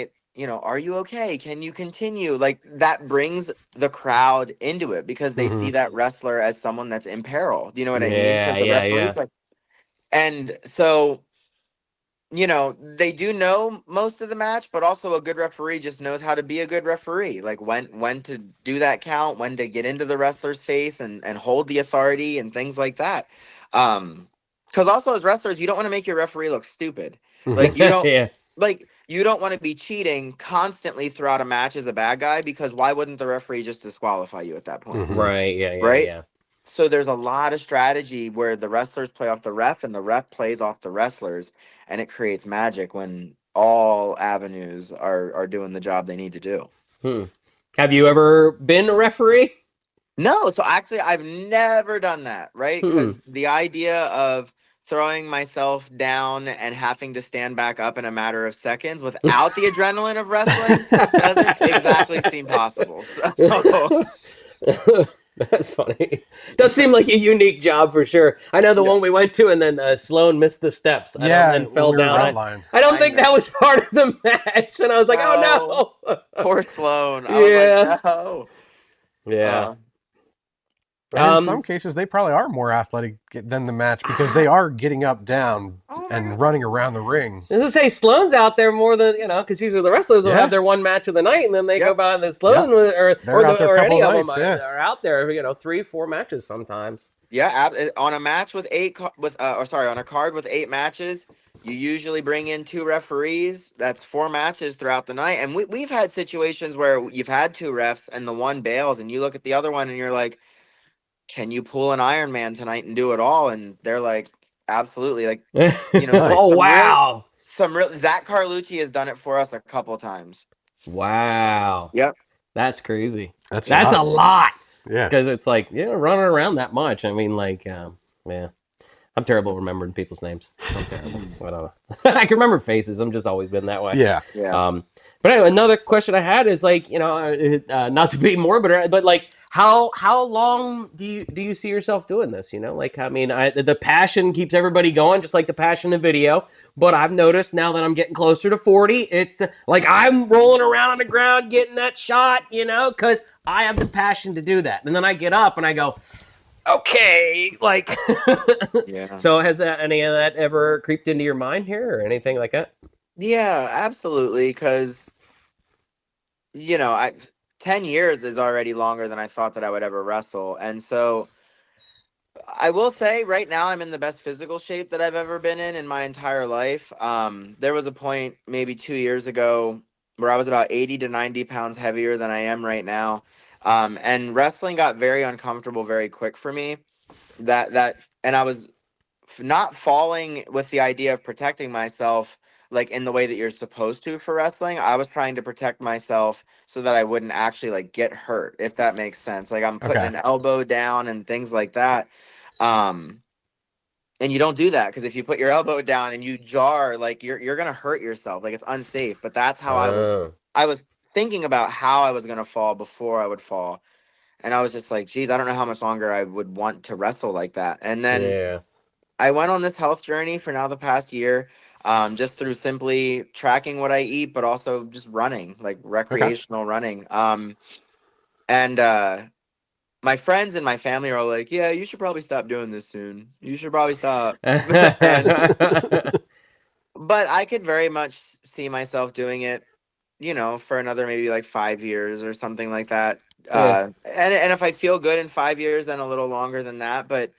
Speaker 2: are you okay? Can you continue? Like that brings the crowd into it, because they see that wrestler as someone that's in peril. Do you know what I mean? Because
Speaker 1: Yeah,
Speaker 2: the
Speaker 1: yeah, yeah.
Speaker 2: referee's like, and so they do know most of the match, but also a good referee just knows how to be a good referee. Like when to do that count, when to get into the wrestler's face and hold the authority and things like that. Because also as wrestlers, you don't want to make your referee look stupid. Like you don't like you don't want to be cheating constantly throughout a match as a bad guy, because why wouldn't the referee just disqualify you at that point?
Speaker 1: Right. Yeah.
Speaker 2: Right?
Speaker 1: Yeah.
Speaker 2: So there's a lot of strategy where the wrestlers play off the ref and the ref plays off the wrestlers, and it creates magic when all avenues are doing the job they need to do.
Speaker 1: Have you ever been a referee?
Speaker 2: No, so actually I've never done that, right? Because the idea of throwing myself down and having to stand back up in a matter of seconds without the adrenaline of wrestling doesn't exactly seem possible. So.
Speaker 1: That's funny. Does seem like a unique job for sure. I know the one we went to, and then Sloan missed the steps. And fell down. I don't think that was part of the match, and I was like, "Oh no!"
Speaker 2: Poor Sloan. I was like, "No."
Speaker 1: Yeah.
Speaker 3: And in some cases, they probably are more athletic than the match because they are getting up, down, and running around the ring.
Speaker 1: I was gonna say Sloan's out there more than because usually the wrestlers will have their one match of the night, and then they go by and Sloan or any of them are out there. 3-4 matches sometimes.
Speaker 2: Yeah, on a match with on a card with 8 matches, you usually bring in 2 referees. That's 4 matches throughout the night, and we've had situations where you've had 2 refs and the one bails, and you look at the other one and you're like, can you pull an Iron Man tonight and do it all? And they're like, absolutely. Like,
Speaker 1: oh wow,
Speaker 2: Zach Carlucci has done it for us a couple times.
Speaker 1: Wow.
Speaker 2: Yep.
Speaker 1: That's crazy.
Speaker 3: That's
Speaker 1: a lot.
Speaker 3: Yeah.
Speaker 1: Because it's like running around that much. I mean, like, yeah. I'm terrible at remembering people's names. I'm terrible. I don't know. I can remember faces. I'm just always been that way.
Speaker 3: Yeah.
Speaker 1: But anyway, another question I had is like, not to be morbid, but like, how long do you see yourself doing this? Like, I mean, the passion keeps everybody going, just like the passion in video. But I've noticed now that I'm getting closer to 40, it's like I'm rolling around on the ground getting that shot, because I have the passion to do that. And then I get up and I go, okay, like,
Speaker 2: yeah.
Speaker 1: So has any of that ever creeped into your mind here or anything like that?
Speaker 2: Yeah, absolutely. Because, 10 years is already longer than I thought that I would ever wrestle. And so I will say right now I'm in the best physical shape that I've ever been in my entire life. There was a point maybe 2 years ago where I was about 80 to 90 pounds heavier than I am right now. And wrestling got very uncomfortable very quick for me. And I was not falling with the idea of protecting myself like in the way that you're supposed to for wrestling. I was trying to protect myself so that I wouldn't actually like get hurt, if that makes sense. Like I'm putting an elbow down and things like that. And you don't do that, because if you put your elbow down and you jar, like you're gonna hurt yourself. Like it's unsafe. But that's how I was thinking about how I was gonna fall before I would fall. And I was just like, geez, I don't know how much longer I would want to wrestle like that. And then I went on this health journey for now the past year, just through simply tracking what I eat, but also just running, like recreational running. And my friends and my family are all like, yeah, you should probably stop doing this soon. You should probably stop. But I could very much see myself doing it, for another maybe like 5 years or something like that. And if I feel good in 5 years, then a little longer than that. But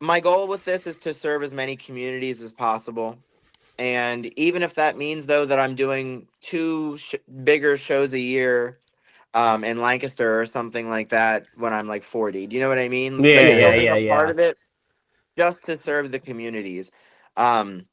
Speaker 2: my goal with this is to serve as many communities as possible. And even if that means, though, that I'm doing 2 bigger shows a year in Lancaster or something like that when I'm like 40. Do you know what I mean?
Speaker 1: Yeah.
Speaker 2: Part of it just to serve the communities. But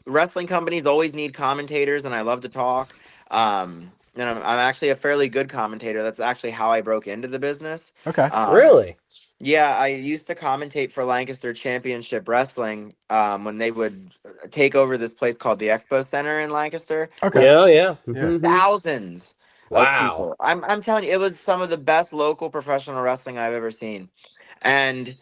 Speaker 2: wrestling companies always need commentators, and I love to talk. And I'm actually a fairly good commentator. That's actually how I broke into the business.
Speaker 1: Really?
Speaker 2: Yeah, I used to commentate for Lancaster Championship Wrestling when they would take over this place called the Expo Center in Lancaster.
Speaker 1: Yeah.
Speaker 2: Thousands of people. I'm telling you, it was some of the best local professional wrestling I've ever seen. And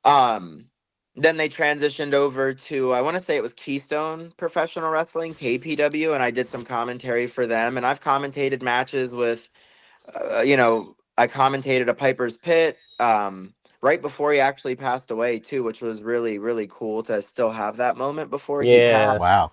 Speaker 2: then they transitioned over to, I want to say it was Keystone Professional Wrestling, KPW, and I did some commentary for them. And I've commentated matches with, I commentated a Piper's Pit right before he actually passed away too, which was really, really cool to still have that moment before he passed.
Speaker 3: Wow.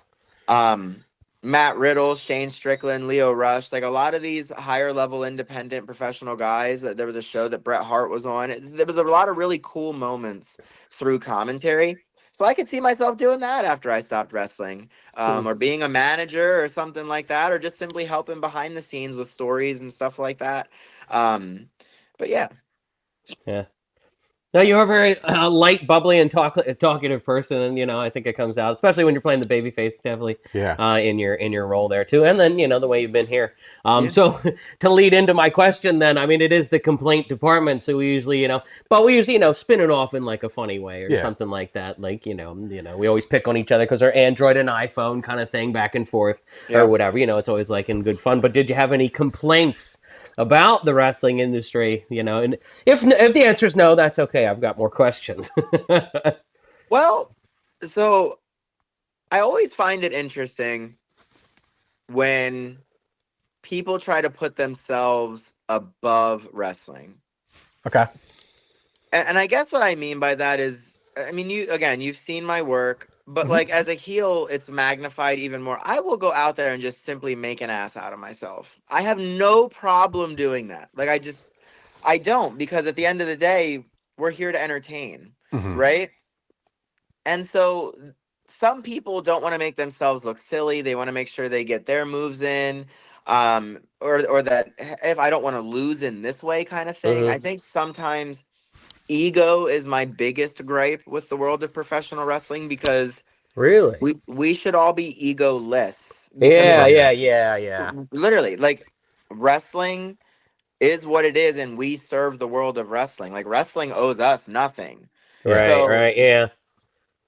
Speaker 2: Matt Riddle, Shane Strickland, Leo Rush, like a lot of these higher level independent professional guys. There was a show that Bret Hart was on. There was a lot of really cool moments through commentary. So I could see myself doing that after I stopped wrestling, or being a manager or something like that, or just simply helping behind the scenes with stories and stuff like that. But yeah.
Speaker 1: Yeah. No, you're a very light, bubbly, and talkative person, and I think it comes out, especially when you're playing the babyface, definitely.
Speaker 3: Yeah.
Speaker 1: In your role there too, and then the way you've been here. So to lead into my question, then, I mean, it is the complaint department, so we usually, spin it off in like a funny way or something like that. Like we always pick on each other because our Android and iPhone kind of thing, back and forth or whatever. It's always like in good fun. But did you have any complaints about the wrestling industry? And if the answer is no, that's okay. I've got more questions.
Speaker 2: Well, so I always find it interesting when people try to put themselves above wrestling.
Speaker 3: Okay.
Speaker 2: And I guess what I mean by that is, I mean, you've seen my work, but like as a heel, it's magnified even more. I will go out there and just simply make an ass out of myself. I have no problem doing that. Like I don't, because at the end of the day, we're here to entertain, right? And so some people don't want to make themselves look silly. They want to make sure they get their moves in, or that if I don't want to lose in this way kind of thing. I think sometimes ego is my biggest gripe with the world of professional wrestling, because
Speaker 1: really
Speaker 2: we should all be egoless.
Speaker 1: Yeah.
Speaker 2: Literally, like, wrestling is what it is, and we serve the world of wrestling. Like, wrestling owes us nothing.
Speaker 1: Right, yeah.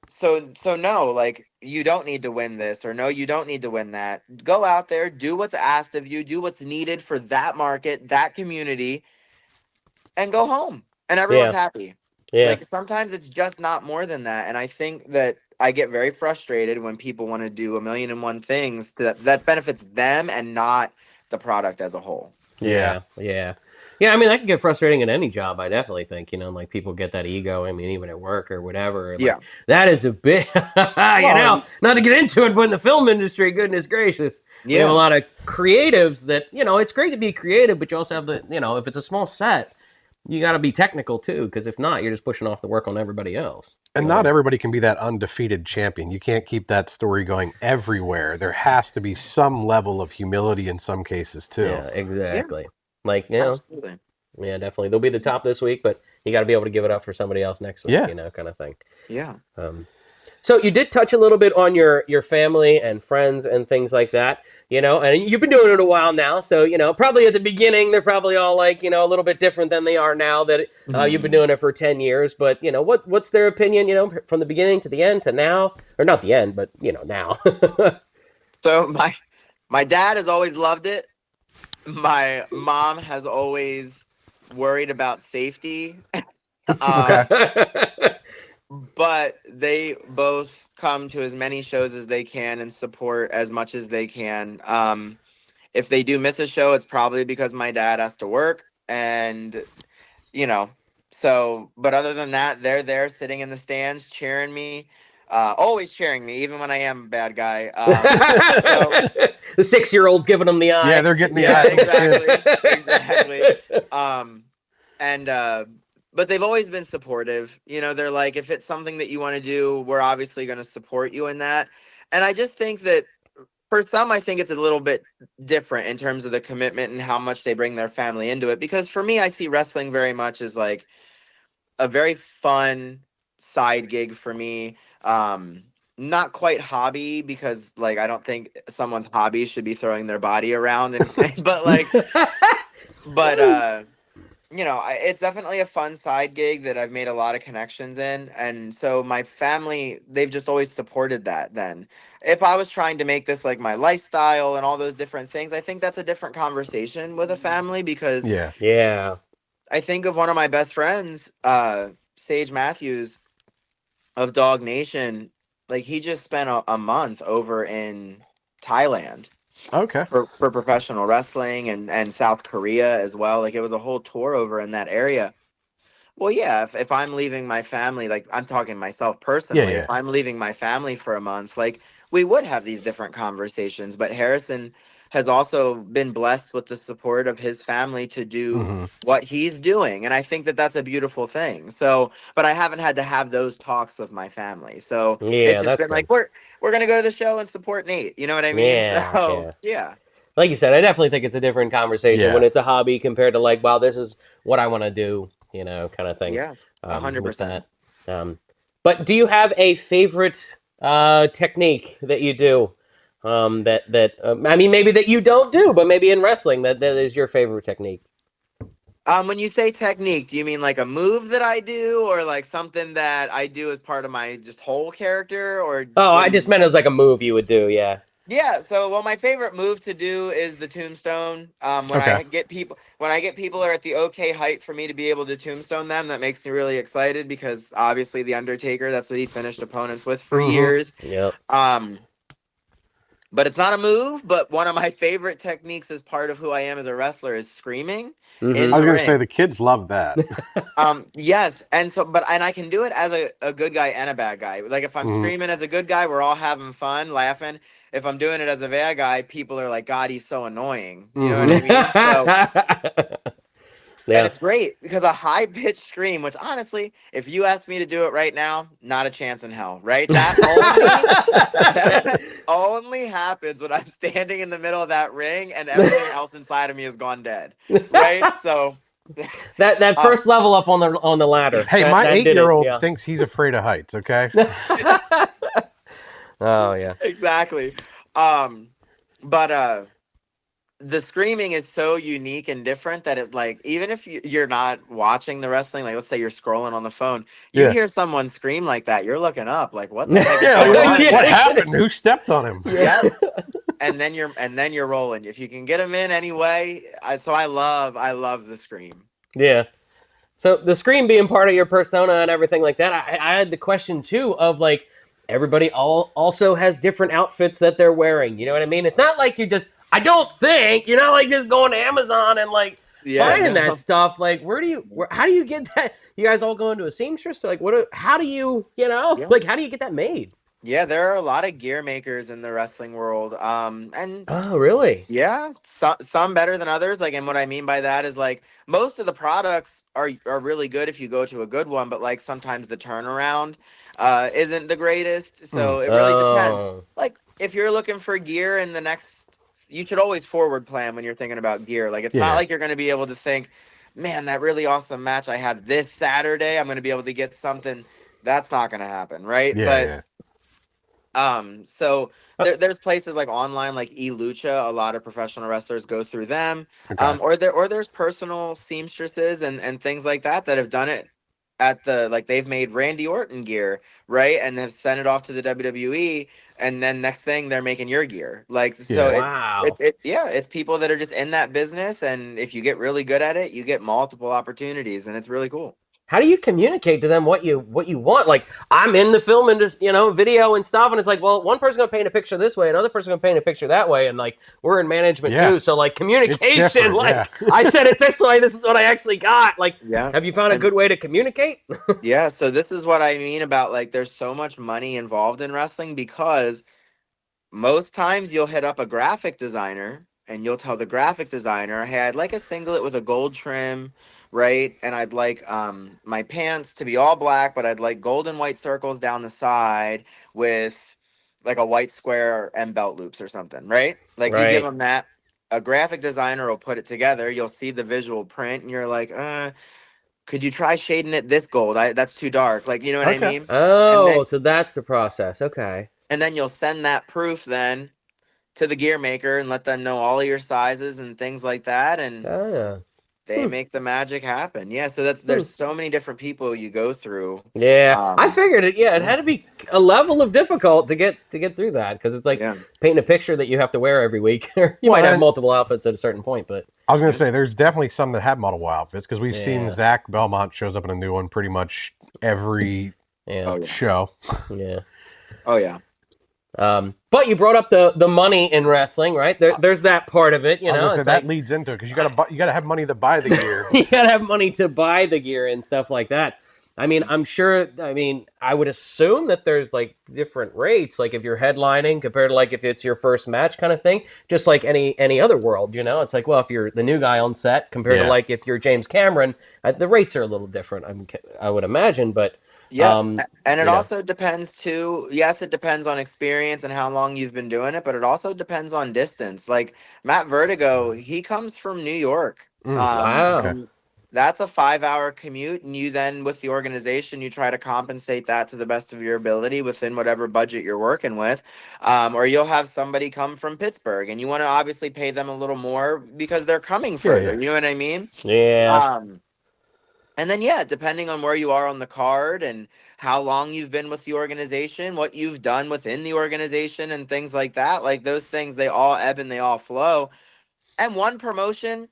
Speaker 2: So no, like, you don't need to win this, or no, you don't need to win that. Go out there, do what's asked of you, do what's needed for that market, that community, and go home. And everyone's happy.
Speaker 1: Yeah.
Speaker 2: Like, sometimes it's just not more than that. And I think that I get very frustrated when people want to do 1,000,001 things that benefits them and not the product as a whole.
Speaker 1: Yeah. I mean, that can get frustrating in any job. I definitely think, like, people get that ego. I mean, even at work or whatever. Like, that is a bit, not to get into it, but in the film industry, goodness gracious, we have a lot of creatives that, it's great to be creative, but you also have the, if it's a small set, you got to be technical too, because if not, you're just pushing off the work on everybody else.
Speaker 3: And not everybody can be that undefeated champion. You can't keep that story going everywhere. There has to be some level of humility in some cases too.
Speaker 1: Yeah, exactly. Like,
Speaker 2: absolutely.
Speaker 1: Yeah, definitely. They'll be the top this week, but you got to be able to give it up for somebody else next week, kind of thing.
Speaker 2: Yeah.
Speaker 1: So you did touch a little bit on your family and friends and things like that, and you've been doing it a while now. So, probably at the beginning, they're probably all like, a little bit different than they are now that you've been doing it for 10 years. But, what's their opinion, from the beginning to the end to now? Or not the end, but, now.
Speaker 2: So my dad has always loved it. My mom has always worried about safety. But they both come to as many shows as they can and support as much as they can. If they do miss a show, it's probably because my dad has to work, and so, but other than that, they're there sitting in the stands cheering me, always cheering me, even when I am a bad guy.
Speaker 1: The 6-year-olds giving them the eye.
Speaker 3: Yeah, they're getting the eye.
Speaker 2: Exactly. But they've always been supportive. They're like, if it's something that you want to do, we're obviously going to support you in that. And I just think that for some, I think it's a little bit different in terms of the commitment and how much they bring their family into it. Because for me, I see wrestling very much as like a very fun side gig for me. Not quite hobby, because like I don't think someone's hobby should be throwing their body around, it's definitely a fun side gig that I've made a lot of connections in. And so my family, they've just always supported that. Then if I was trying to make this like my lifestyle and all those different things, I think that's a different conversation with a family, because I think of one of my best friends, Sage Matthews of Dog Nation. Like, he just spent a month over in Thailand.
Speaker 3: Okay.
Speaker 2: For professional wrestling and South Korea as well. Like it was a whole tour over in that area. Well, yeah, if I'm leaving my family, like I'm talking myself personally,
Speaker 3: Yeah.
Speaker 2: if I'm leaving my family for a month, like we would have these different conversations. But Harrison has also been blessed with the support of his family to do what he's doing. And I think that that's a beautiful thing. So, but I haven't had to have those talks with my family. So it's
Speaker 1: Yeah,
Speaker 2: just
Speaker 1: that's
Speaker 2: been
Speaker 1: good.
Speaker 2: like, we're going to go to the show and support Nate. You know what I mean?
Speaker 1: Yeah,
Speaker 2: So,
Speaker 1: yeah.
Speaker 2: yeah.
Speaker 1: Like you said, I definitely think it's a different conversation when
Speaker 3: Yeah.
Speaker 1: it's a hobby compared to like, well, this is what I want to do, you know, kind of thing.
Speaker 2: Yeah,
Speaker 1: With
Speaker 2: 100%.
Speaker 1: that. But do you have a favorite technique that you do? I mean, maybe that you don't do, but maybe in wrestling that is your favorite technique.
Speaker 2: When you say technique, do you mean like a move that I do, or like something that I do as part of my just whole character, or
Speaker 1: Oh,
Speaker 2: what
Speaker 1: I
Speaker 2: do
Speaker 1: just
Speaker 2: you?
Speaker 1: meant as like a move you would do, yeah.
Speaker 2: Yeah, so well, my favorite move to do is the tombstone.
Speaker 3: Okay.
Speaker 2: When I get people are at the okay height for me to be able to tombstone them, that makes me really excited because obviously the Undertaker, that's what he finished opponents with for years.
Speaker 1: Yep.
Speaker 2: But it's not a move. But one of my favorite techniques as part of who I am as a wrestler is screaming in
Speaker 3: I was
Speaker 2: the
Speaker 3: going to say
Speaker 2: ring.
Speaker 3: the kids love that.
Speaker 2: Yes, and I can do it as a good guy and a bad guy. Like if I'm screaming as a good guy, we're all having fun, laughing. If I'm doing it as a bad guy, people are like, God, he's so annoying. You know what I mean? So, and
Speaker 1: Yeah.
Speaker 2: it's great because a high pitched scream, which honestly, if you asked me to do it right now, not a chance in hell, right? That only happens when I'm standing in the middle of that ring and everything else inside of me has gone dead, right? So
Speaker 1: that first level up on the ladder.
Speaker 3: Hey,
Speaker 1: that
Speaker 3: my
Speaker 1: did it.
Speaker 3: 8-year-old
Speaker 1: Yeah.
Speaker 3: thinks he's afraid of heights, okay?
Speaker 1: Oh yeah.
Speaker 2: Exactly. But the screaming is so unique and different that it like even if you're not watching the wrestling, like let's say you're scrolling on the phone, you hear someone scream like that, you're looking up like what the heck is
Speaker 3: Yeah,
Speaker 2: going on?
Speaker 3: what happened? Who stepped on him?
Speaker 2: Yeah. And then you're rolling. If you can get them in anyway, I love the scream.
Speaker 1: Yeah. So the scream being part of your persona and everything like that, I had the question too of like everybody also has different outfits that they're wearing. You know what I mean? It's not like you just. I don't think you're not like just going to Amazon and like finding that stuff. Like, how do you get that? You guys all go into a seamstress? Like, how do you, like, how do you get that made?
Speaker 2: Yeah, there are a lot of gear makers in the wrestling world. And
Speaker 1: oh, really?
Speaker 2: Yeah, some better than others. Like, and what I mean by that is like most of the products are really good if you go to a good one, but like sometimes the turnaround isn't the greatest. So it really depends. Like if you're looking for gear in the next, you should always forward plan when you're thinking about gear. Like it's not like you're going to be able to think, man, that really awesome match I have this Saturday, I'm going to be able to get something. That's not going to happen, right? So there's places like online, like eLucha. A lot of professional wrestlers go through them. Or there's personal seamstresses and things like that have done it at the like they've made Randy Orton gear, right, and have sent it off to the WWE, and then next thing they're making your gear. Like so, it's people that are just in that business, and if you get really good at it, you get multiple opportunities, and it's really cool.
Speaker 1: How do you communicate to them what you want? Like I'm in the film and just video and stuff, and it's like, well, one person's gonna paint a picture this way, another person's gonna paint a picture that way, and like we're in management too, so like communication. Like I said it this way, this is what I actually got. Like, have you found a good way to communicate?
Speaker 2: Yeah, so this is what I mean about like there's so much money involved in wrestling because most times you'll hit up a graphic designer and you'll tell the graphic designer, hey, I'd like a singlet with a gold trim, right? And I'd like my pants to be all black, but I'd like gold and white circles down the side with like a white square and belt loops or something, right? Like you give them that. A graphic designer will put it together. You'll see the visual print and you're like, could you try shading it this gold? That's too dark. Like, you know what I mean?
Speaker 1: Oh, so that's the process. Okay.
Speaker 2: And then you'll send that proof then to the gear maker and let them know all of your sizes and things like that, and they make the magic happen. Yeah, so there's so many different people you go through.
Speaker 1: Yeah, I figured it. Yeah, it had to be a level of difficult to get through that because it's like painting a picture that you have to wear every week. You might have multiple outfits at a certain point, but
Speaker 3: I was going to say there's definitely some that have multiple outfits because we've seen Zach Belmont shows up in a new one pretty much every show.
Speaker 1: Yeah.
Speaker 2: Oh yeah.
Speaker 1: But you brought up the money in wrestling, right? There's that part of it, you know.
Speaker 3: It's that leads into it because you gotta have money to buy the gear.
Speaker 1: You gotta have money to buy the gear and stuff like that. I mean, I'm sure. I mean, I would assume that there's like different rates, like if you're headlining compared to like if it's your first match kind of thing. Just like any other world, you know. It's like, well, if you're the new guy on set compared to like if you're James Cameron, the rates are a little different. I would imagine, but
Speaker 2: and it also depends too. Yes, it depends on experience and how long you've been doing it, but it also depends on distance. Like Matt Vertigo, he comes from New York.
Speaker 1: Wow.
Speaker 2: Okay. That's a 5-hour commute, and you then, with the organization, you try to compensate that to the best of your ability within whatever budget you're working with. Or you'll have somebody come from Pittsburgh, and you want to obviously pay them a little more because they're coming further. You know what I mean?
Speaker 1: Yeah.
Speaker 2: And then, depending on where you are on the card and how long you've been with the organization, what you've done within the organization and things like that, like those things, they all ebb and they all flow. And one promotion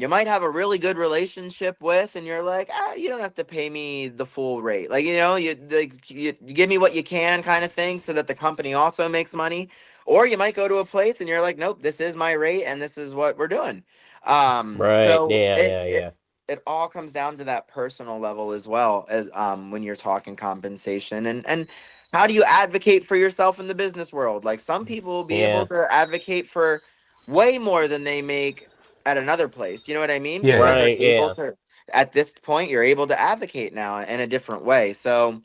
Speaker 2: you might have a really good relationship with, and you're like, you don't have to pay me the full rate. Like, you give me what you can kind of thing so that the company also makes money. Or you might go to a place and you're like, nope, this is my rate and this is what we're doing.
Speaker 1: Right.
Speaker 2: So
Speaker 1: Yeah.
Speaker 2: it all comes down to that personal level as well as when you're talking compensation and how do you advocate for yourself in the business world? Like some people will be able to advocate for way more than they make at another place. You know what I mean? Because they're able to, at this point, you're able to advocate now in a different way. So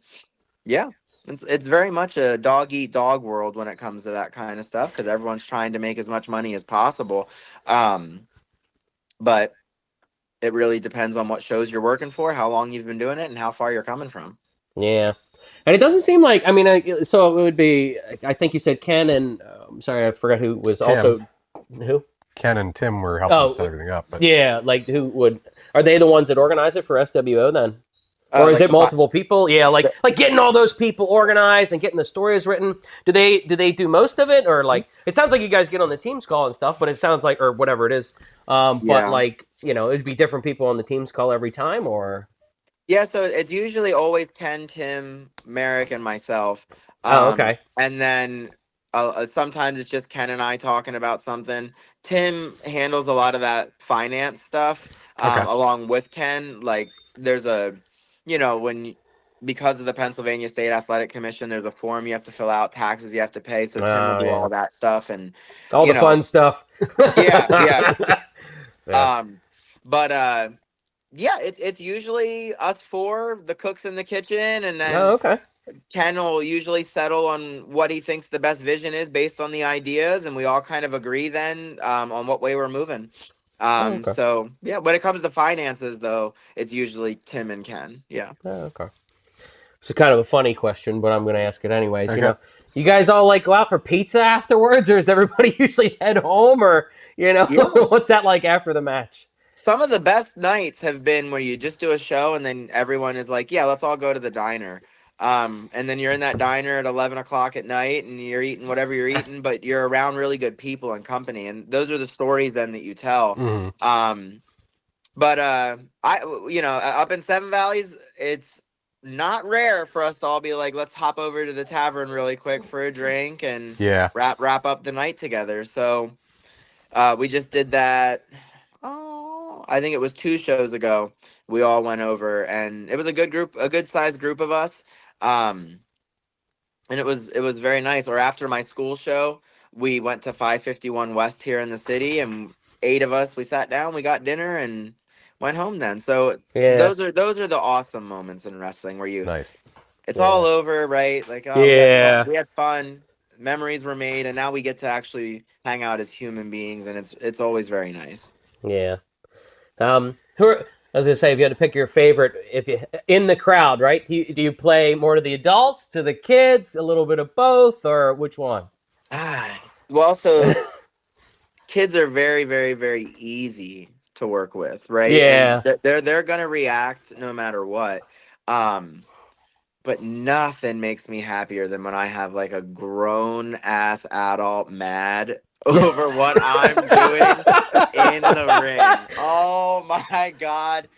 Speaker 2: yeah, it's very much a dog eat dog world when it comes to that kind of stuff because everyone's trying to make as much money as possible. But it really depends on what shows you're working for, how long you've been doing it, and how far you're coming from.
Speaker 1: Yeah. And it doesn't seem like, I mean, so it would be, I think you said Ken and, I'm sorry, I forgot who was
Speaker 3: Tim.
Speaker 1: also, who?
Speaker 3: Ken and Tim were helping set everything up. But.
Speaker 1: Yeah, like are they the ones that organize it for SWO then? Or is it multiple people? Yeah, like getting all those people organized and getting the stories written. Do they do most of it, or like it sounds like you guys get on the Teams call and stuff, but it sounds like or whatever it is. But like it'd be different people on the Teams call every time, or
Speaker 2: so it's usually always Ken, Tim, Merrick, and myself.
Speaker 1: Okay.
Speaker 2: And then sometimes it's just Ken and I talking about something. Tim handles a lot of that finance stuff along with Ken. Like there's a because of the Pennsylvania State Athletic Commission, there's a form you have to fill out, taxes you have to pay. So Tim will do all that stuff and
Speaker 1: all the fun stuff.
Speaker 2: It's usually us four, the cooks in the kitchen, and then Ken will usually settle on what he thinks the best vision is based on the ideas, and we all kind of agree then on what way we're moving. So when it comes to finances, though, it's usually Tim and Ken.
Speaker 1: This is kind of a funny question, but I'm going to ask it anyways. You guys all like go out for pizza afterwards, or does everybody usually head home, or what's that like after the match?
Speaker 2: Some of the best nights have been where you just do a show and then everyone is like, let's all go to the diner. And then you're in that diner at 11 o'clock at night and you're eating whatever you're eating, but you're around really good people and company. And those are the stories then that you tell. But up in Seven Valleys, it's not rare for us to all be like, let's hop over to the tavern really quick for a drink and wrap up the night together. So we just did that. I think it was 2 shows ago. We all went over and it was a good sized group of us. And it was very nice. Or after my school show, we went to 551 West here in the city, and 8 of us, we sat down, we got dinner and went home then. So those are the awesome moments in wrestling where it's all over, right? Like, we had fun, memories were made, and now we get to actually hang out as human beings, and it's always very nice.
Speaker 1: Yeah. I was gonna say, if you had to pick your favorite, if you in the crowd, right? Do you play more to the adults, to the kids, a little bit of both, or which one?
Speaker 2: Well, so kids are very, very, very easy to work with, right?
Speaker 1: Yeah,
Speaker 2: and they're gonna react no matter what. But nothing makes me happier than when I have like a grown ass adult mad over what I'm doing in the ring. Oh my God.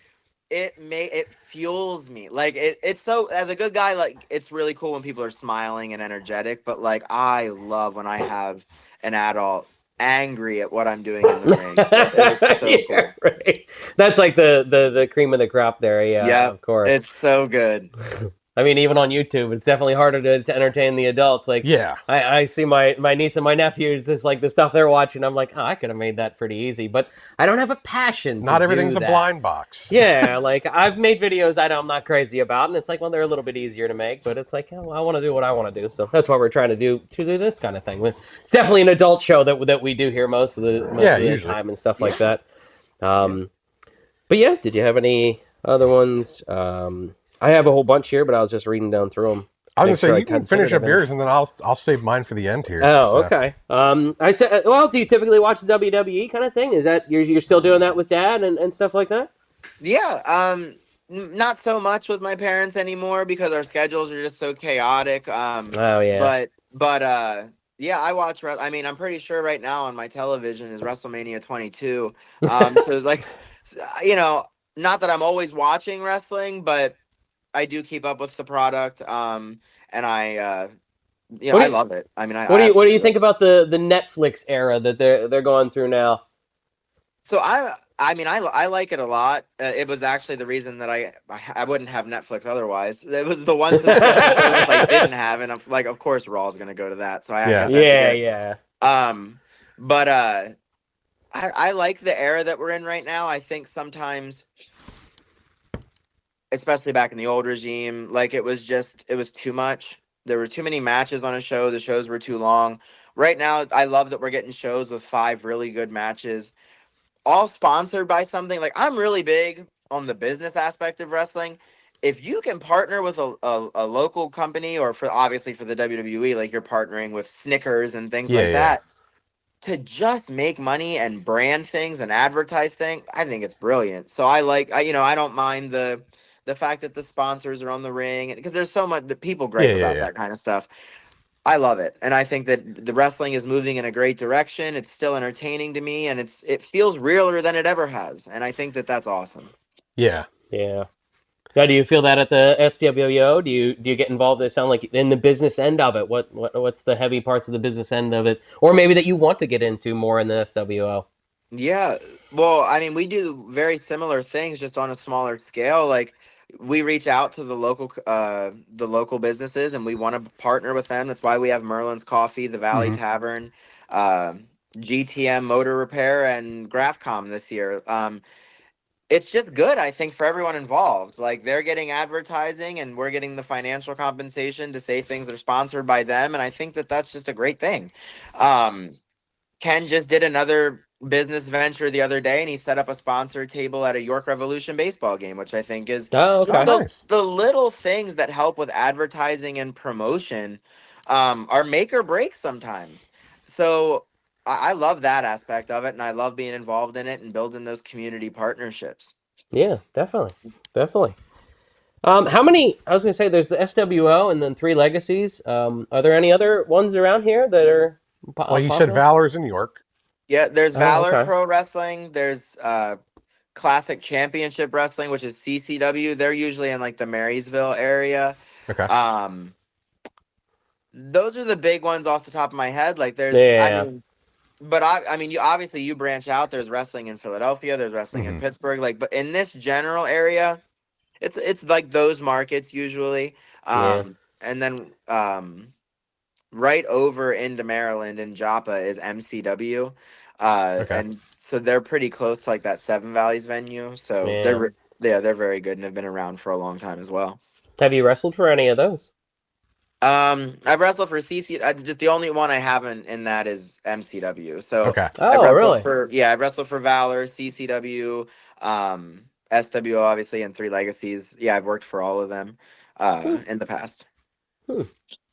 Speaker 2: it fuels me. Like it's so, as a good guy, like it's really cool when people are smiling and energetic, but like I love when I have an adult angry at what I'm doing in the ring. It is so cool.
Speaker 1: Right. That's like the cream of the crop there. Yeah,
Speaker 2: Yep,
Speaker 1: of course.
Speaker 2: it's so good.
Speaker 1: I mean, even on YouTube, it's definitely harder to entertain the adults. Like,
Speaker 3: Yeah.
Speaker 1: I see my niece and my nephews, just like the stuff they're watching. I'm like, oh, I could have made that pretty easy, but I don't have a passion.
Speaker 3: Not
Speaker 1: to
Speaker 3: everything's
Speaker 1: do
Speaker 3: a
Speaker 1: that.
Speaker 3: blind box.
Speaker 1: Yeah, like I've made videos I'm not crazy about, and it's like, well, they're a little bit easier to make, but it's like, oh, I want to do what I want to do, so that's why we're trying to do this kind of thing. It's definitely an adult show that we do here most of the time and stuff like that. But yeah, did you have any other ones? I have a whole bunch here, but I was just reading down through them.
Speaker 3: I was gonna say, you can finish up yours, and then I'll save mine for the end here.
Speaker 1: Oh, so. Okay. I said, well, do you typically watch the WWE kind of thing? Is that you're still doing that with Dad and stuff like that?
Speaker 2: Yeah. Not so much with my parents anymore because our schedules are just so chaotic.
Speaker 1: Oh yeah.
Speaker 2: But yeah, I watch. I mean, I'm pretty sure right now on my television is WrestleMania 22. So it's like, you know, not that I'm always watching wrestling, but I do keep up with the product. And I, I love it. I mean,
Speaker 1: what do you think about the Netflix era that they're going through now?
Speaker 2: So I mean, I like it a lot. It was actually the reason that I wouldn't have Netflix otherwise. It was the one subscription service I didn't have, and I'm like, of course, Raw's going to go to that. So I guess I
Speaker 1: yeah.
Speaker 2: But I like the era that we're in right now. I think sometimes, especially back in the old regime, like it was too much. There were too many matches on a show. The shows were too long. Right now, I love that we're getting shows with 5 really good matches, all sponsored by something. Like, I'm really big on the business aspect of wrestling. If you can partner with a local company, or obviously for the WWE, like you're partnering with Snickers and things like that, to just make money and brand things and advertise things, I think it's brilliant. So I don't mind the fact that the sponsors are on the ring, because there's so much that people gripe about that kind of stuff. I love it, and I think that the wrestling is moving in a great direction. It's still entertaining to me, and it feels realer than it ever has, and I think that that's awesome.
Speaker 1: Yeah. Now, do you feel that at the SWO? Do you get involved? It sound like in the business end of it. What's the heavy parts of the business end of it, or maybe that you want to get into more in the SWO?
Speaker 2: Yeah, well, I mean, we do very similar things, just on a smaller scale. Like, we reach out to the local businesses, and we want to partner with them. That's why we have Merlin's Coffee, the Valley Tavern, GTM Motor Repair, and Grafcom this year. It's just good, I think, for everyone involved. Like, they're getting advertising, and we're getting the financial compensation to say things that are sponsored by them, and I think that that's just a great thing. Ken just did another business venture the other day, and he set up a sponsor table at a York Revolution baseball game, which I think is the little things that help with advertising and promotion are make or break sometimes. So I love that aspect of it, and I love being involved in it and building those community partnerships.
Speaker 1: Yeah, definitely. How many? I was going to say there's the SWO and then 3 Legacies. Are there any other ones around here that are?
Speaker 3: Well, you said Valor's in New York.
Speaker 2: Yeah, there's Valor Pro Wrestling. There's Classic Championship Wrestling, which is CCW. They're usually in like the Marysville area.
Speaker 3: Okay.
Speaker 2: Those are the big ones off the top of my head. Like there's, I mean, you branch out. There's wrestling in Philadelphia. There's wrestling in Pittsburgh. Like, but in this general area, it's like those markets usually. And then right over into Maryland in Joppa is MCW. And so they're pretty close to like that Seven Valleys venue. So they're very good and have been around for a long time as well.
Speaker 1: Have you wrestled for any of those?
Speaker 2: I've wrestled for CC. Just the only one I haven't in that is MCW. So
Speaker 1: really?
Speaker 2: I've wrestled for Valor, CCW, SWO, obviously, and 3 Legacies. Yeah, I've worked for all of them in the past.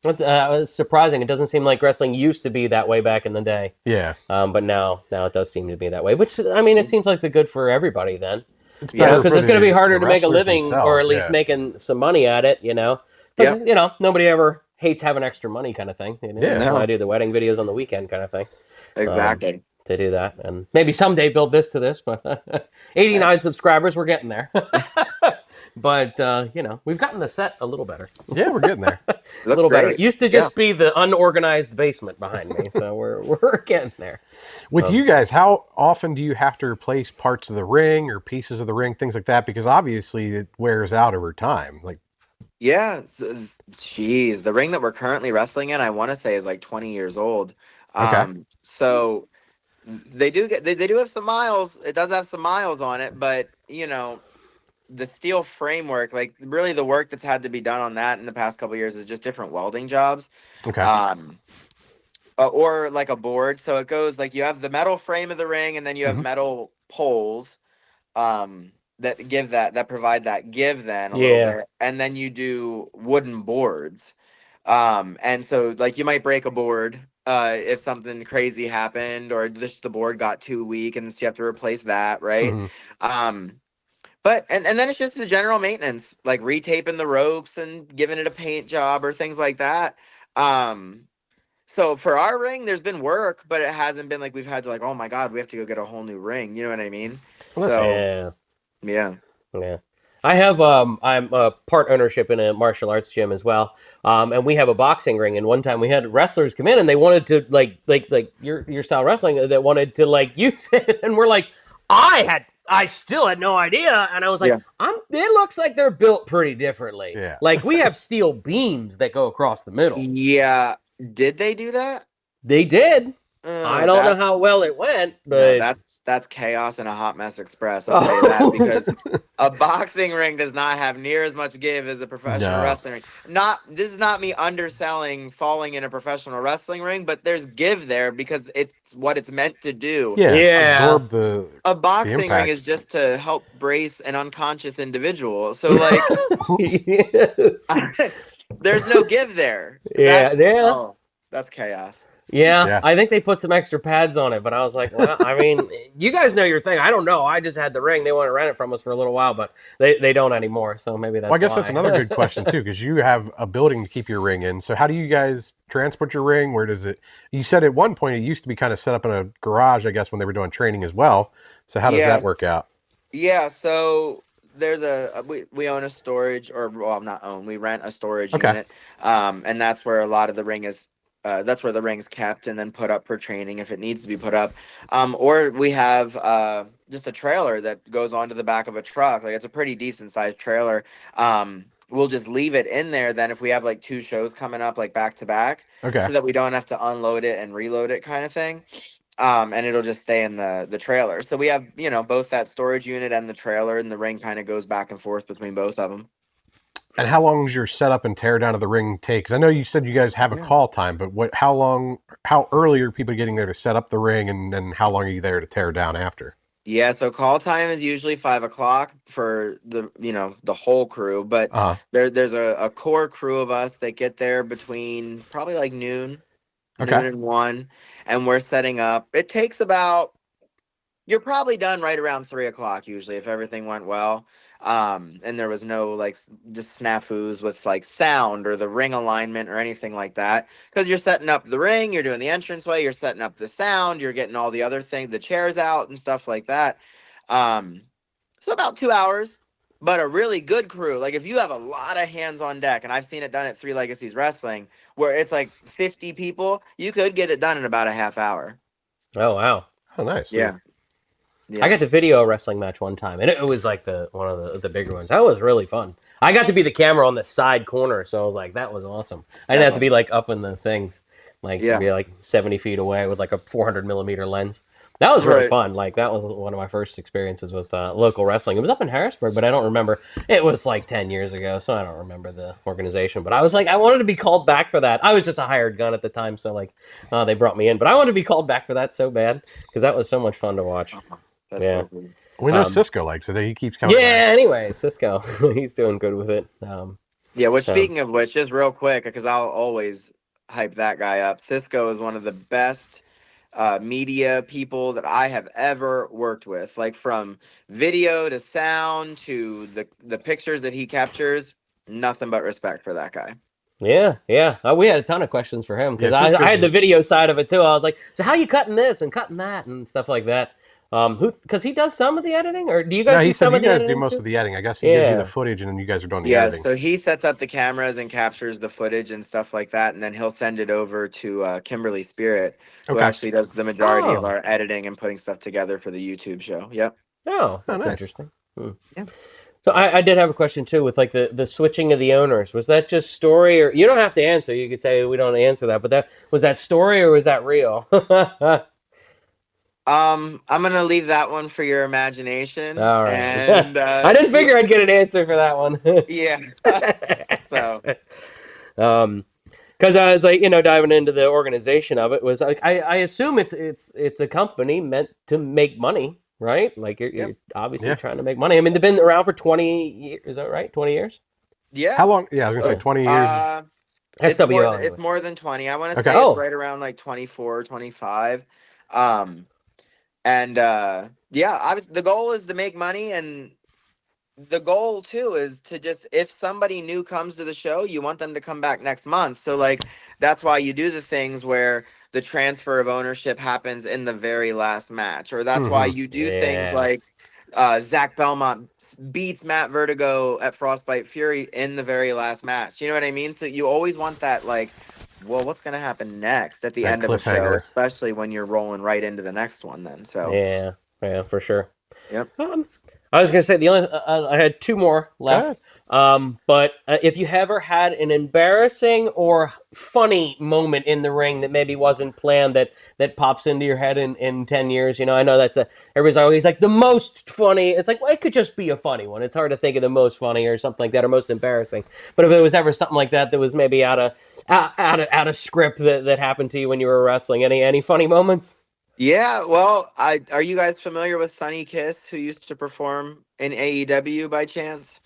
Speaker 1: It's surprising. It doesn't seem like wrestling used to be that way back in the day.
Speaker 3: Yeah.
Speaker 1: But now it does seem to be that way. Which, I mean, it seems like the good for everybody then.
Speaker 3: It's
Speaker 1: because it's going to be harder to make a living, or at least making some money at it. Because nobody ever hates having extra money, kind of thing. That's why I do the wedding videos on the weekend, kind of thing.
Speaker 2: Exactly.
Speaker 1: to do that, and maybe someday build this, but 89 subscribers, we're getting there. But we've gotten the set a little better.
Speaker 3: Yeah, we're getting there.
Speaker 1: A little better. It used to just be the unorganized basement behind me, so we're getting there.
Speaker 3: With you guys, how often do you have to replace parts of the ring or pieces of the ring, things like that? Because obviously it wears out over time. Like,
Speaker 2: yeah, geez, the ring that we're currently wrestling in, I want to say, is like 20 years old. So they do have some miles. It does have some miles on it, but the steel framework, like really the work that's had to be done on that in the past couple of years is just different welding jobs. Or like a board. So it goes like you have the metal frame of the ring, and then you have metal poles that provide that give then a little bit, and then you do wooden boards. And so like you might break a board if something crazy happened, or just the board got too weak, and so you have to replace that, right? But and then it's just the general maintenance, like retaping the ropes and giving it a paint job or things like that. So for our ring, there's been work, but it hasn't been like we've had to like, oh my God, we have to go get a whole new ring. You know what I mean? So yeah.
Speaker 1: I have I'm a part ownership in a martial arts gym as well, and we have a boxing ring. And one time we had wrestlers come in, and they wanted to like your style wrestling, that wanted to like use it, and we're like, I still had no idea, and I was like, it looks like they're built pretty differently.
Speaker 3: Yeah.
Speaker 1: Like we have steel beams that go across the middle.
Speaker 2: Yeah. Did they do that?
Speaker 1: They did. I don't know how well it went, but
Speaker 2: that's chaos and a hot mess express. I'll say that, because a boxing ring does not have near as much give as a professional wrestling ring. This is not me underselling falling in a professional wrestling ring, but there's give there because it's what it's meant to do.
Speaker 3: Absorb
Speaker 2: a boxing ring is just to help brace an unconscious individual. So like, there's no give there. That's chaos.
Speaker 1: Yeah, I think they put some extra pads on it, but I was like, well, I mean, you guys know your thing. I don't know. I just had the ring. They want to rent it from us for a little while, but they don't anymore. So maybe that's
Speaker 3: I guess that's another good question, too, because you have a building to keep your ring in. So how do you guys transport your ring? Where does it... You said at one point it used to be kind of set up in a garage, I guess, when they were doing training as well. So how does that work out?
Speaker 2: Yeah, so there's we own a storage, or well, not own, we rent a storage unit, and that's where a lot of the ring is. That's where the ring's kept and then put up for training if it needs to be put up. Or we have just a trailer that goes onto the back of a truck. Like, it's a pretty decent sized trailer. We'll just leave it in there then if we have like 2 shows coming up like back to back, so that we don't have to unload it and reload it kind of thing. And it'll just stay in the trailer. So we have, both that storage unit and the trailer, and the ring kind of goes back and forth between both of them.
Speaker 3: And how long does your setup and tear down of the ring take? Because I know you said you guys have a call time, but how early are people getting there to set up the ring, and then how long are you there to tear down after?
Speaker 2: Yeah, so call time is usually 5 o'clock for the whole crew, but there's a core crew of us that get there between probably like noon and 1, and we're setting up. It takes you're probably done right around 3 o'clock usually if everything went well. And there was no like just snafus with like sound or the ring alignment or anything like that, because you're setting up the ring, you're doing the entranceway, you're setting up the sound, you're getting all the other things, the chairs out and stuff like that. So about 2 hours, but a really good crew. Like if you have a lot of hands on deck, and I've seen it done at Three Legacies Wrestling, where it's like 50 people, you could get it done in about a half hour.
Speaker 1: Oh, wow.
Speaker 3: Oh, nice.
Speaker 2: Yeah.
Speaker 1: I got to video a wrestling match one time, and it was like one of the bigger ones. That was really fun. I got to be the camera on the side corner, so I was like, that was awesome. I didn't have to be like up in the things, like be like 70 feet away with like a 400 millimeter lens. That was really fun. Like that was one of my first experiences with local wrestling. It was up in Harrisburg, but I don't remember. It was like 10 years ago, so I don't remember the organization. But I was like, I wanted to be called back for that. I was just a hired gun at the time, so like they brought me in. But I wanted to be called back for that so bad because that was so much fun to watch.
Speaker 2: That's so cool.
Speaker 3: We know Cisco likes it. He keeps coming back.
Speaker 1: Anyway, Cisco, he's doing good with it.
Speaker 2: Speaking of which, just real quick, because I'll always hype that guy up. Cisco is one of the best media people that I have ever worked with. Like from video to sound to the pictures that he captures, nothing but respect for that guy.
Speaker 1: Yeah, yeah. We had a ton of questions for him because
Speaker 3: Yeah,
Speaker 1: I had the video side of it too. I was like, so how you cutting this and cutting that and stuff like that? Because he does some of the editing, or do you guys
Speaker 3: No,
Speaker 1: do
Speaker 3: he said
Speaker 1: some
Speaker 3: you
Speaker 1: of the
Speaker 3: guys do
Speaker 1: editing
Speaker 3: most
Speaker 1: too?
Speaker 3: of the editing. I guess he gives you the
Speaker 1: Yeah.
Speaker 3: footage and then you guys are doing the
Speaker 2: Yeah,
Speaker 3: editing.
Speaker 2: so he sets up the cameras and captures the footage and stuff like that, and then he'll send it over to Kimberly Spirit, who actually does the majority of
Speaker 1: Oh.
Speaker 2: our editing and putting stuff together for the YouTube show. Yep.
Speaker 1: Oh, that's
Speaker 3: nice.
Speaker 1: interesting.
Speaker 2: Yeah.
Speaker 1: So I did have a question too with like the switching of the owners. Was that just story, or you don't have to answer? You could say we don't answer that, but that was that story or was that real?
Speaker 2: I'm gonna leave that one for your imagination.
Speaker 1: All right.
Speaker 2: And
Speaker 1: I didn't figure I'd get an answer for that one.
Speaker 2: yeah. So
Speaker 1: because I was like, diving into the organization of it was like I assume it's a company meant to make money, right? Like you're obviously trying to make money. I mean, they've been around for 20 years. Is that right? 20 years?
Speaker 2: Yeah.
Speaker 3: How long? Yeah, I was gonna say 20 years.
Speaker 1: SWO.
Speaker 2: It's more than 20. I want to
Speaker 3: Okay.
Speaker 2: say it's right around like 24, 25. And yeah, the goal is to make money, and the goal too is to just, if somebody new comes to the show, you want them to come back next month. So like that's why you do the things where the transfer of ownership happens in the very last match, or that's why you do things like Zach Belmont beats Matt Vertigo at Frostbite Fury in the very last match. You know what I mean? So you always want that, like, well, what's going to happen next at the end of a show, especially when you're rolling right into the next one then. So
Speaker 1: yeah, for sure.
Speaker 2: Yep.
Speaker 1: I was gonna say I had two more left. But if you ever had an embarrassing or funny moment in the ring that maybe wasn't planned that pops into your head in 10 years, I know everybody's always like the most funny. It's like, well, it could just be a funny one. It's hard to think of the most funny or something like that or most embarrassing. But if it was ever something like that was maybe out of script that happened to you when you were wrestling, any funny moments?
Speaker 2: Yeah, well, are you guys familiar with Sonny Kiss, who used to perform in AEW by chance?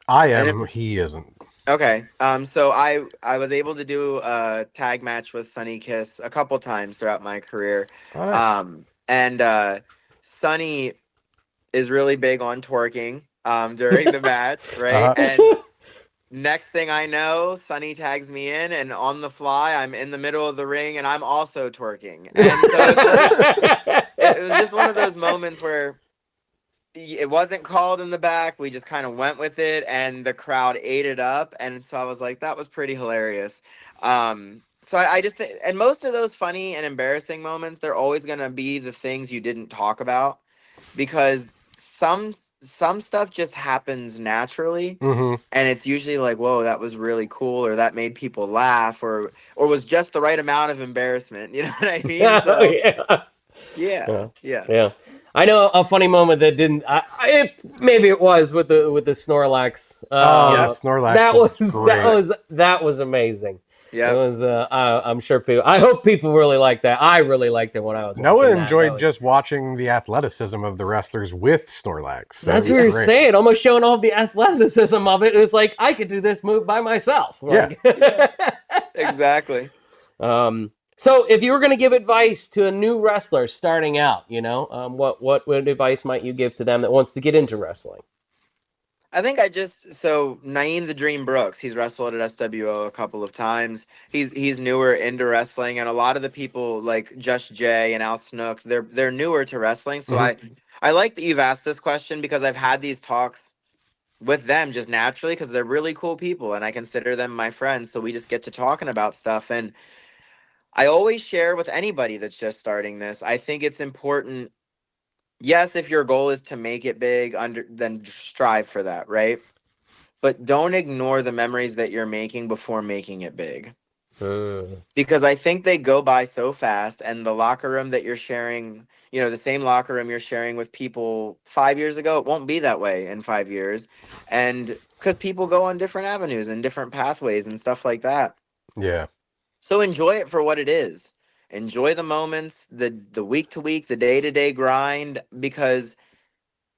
Speaker 3: I am. He isn't.
Speaker 2: Okay. So I was able to do a tag match with Sonny Kiss a couple times throughout my career. And Sonny is really big on twerking during the match, right? And next thing I know, Sonny tags me in, and on the fly, I'm in the middle of the ring, and I'm also twerking. And so it's like, it was just one of those moments where it wasn't called in the back. We just kind of went with it, and the crowd ate it up. And so I was like, that was pretty hilarious. So I just think, and most of those funny and embarrassing moments, they're always going to be the things you didn't talk about, because some stuff just happens naturally, and it's usually like, whoa, that was really cool, or that made people laugh, or was just the right amount of embarrassment. You know what I mean? So yeah.
Speaker 1: I know a funny moment that didn't. Maybe it was with the Snorlax.
Speaker 3: Snorlax.
Speaker 1: That was amazing.
Speaker 2: Yeah,
Speaker 1: it was. I'm sure people. I hope people really liked that. I really liked it when I was.
Speaker 3: Noah enjoyed just watching the athleticism of the wrestlers with Snorlax. So
Speaker 1: that's what you're saying. Almost showing off the athleticism of it. It's like I could do this move by myself. Like,
Speaker 2: exactly.
Speaker 1: So, if you were going to give advice to a new wrestler starting out, what advice might you give to them that wants to get into wrestling?
Speaker 2: I think Naeem the Dream Brooks, he's wrestled at SWO a couple of times. He's newer into wrestling, and a lot of the people like Just Jay and Al Snook, they're newer to wrestling. So I like that you've asked this question, because I've had these talks with them just naturally, because they're really cool people and I consider them my friends. So we just get to talking about stuff, and I always share with anybody that's just starting this. I think it's important. Yes, if your goal is to make it big, then strive for that, right? But don't ignore the memories that you're making before making it big. Because I think they go by so fast, and the locker room that you're sharing, the same locker room you're sharing with people 5 years ago, it won't be that way in 5 years. And because people go on different avenues and different pathways and stuff like that.
Speaker 3: Yeah.
Speaker 2: So enjoy it for what it is. Enjoy the moments, the week to week, the day to day grind, because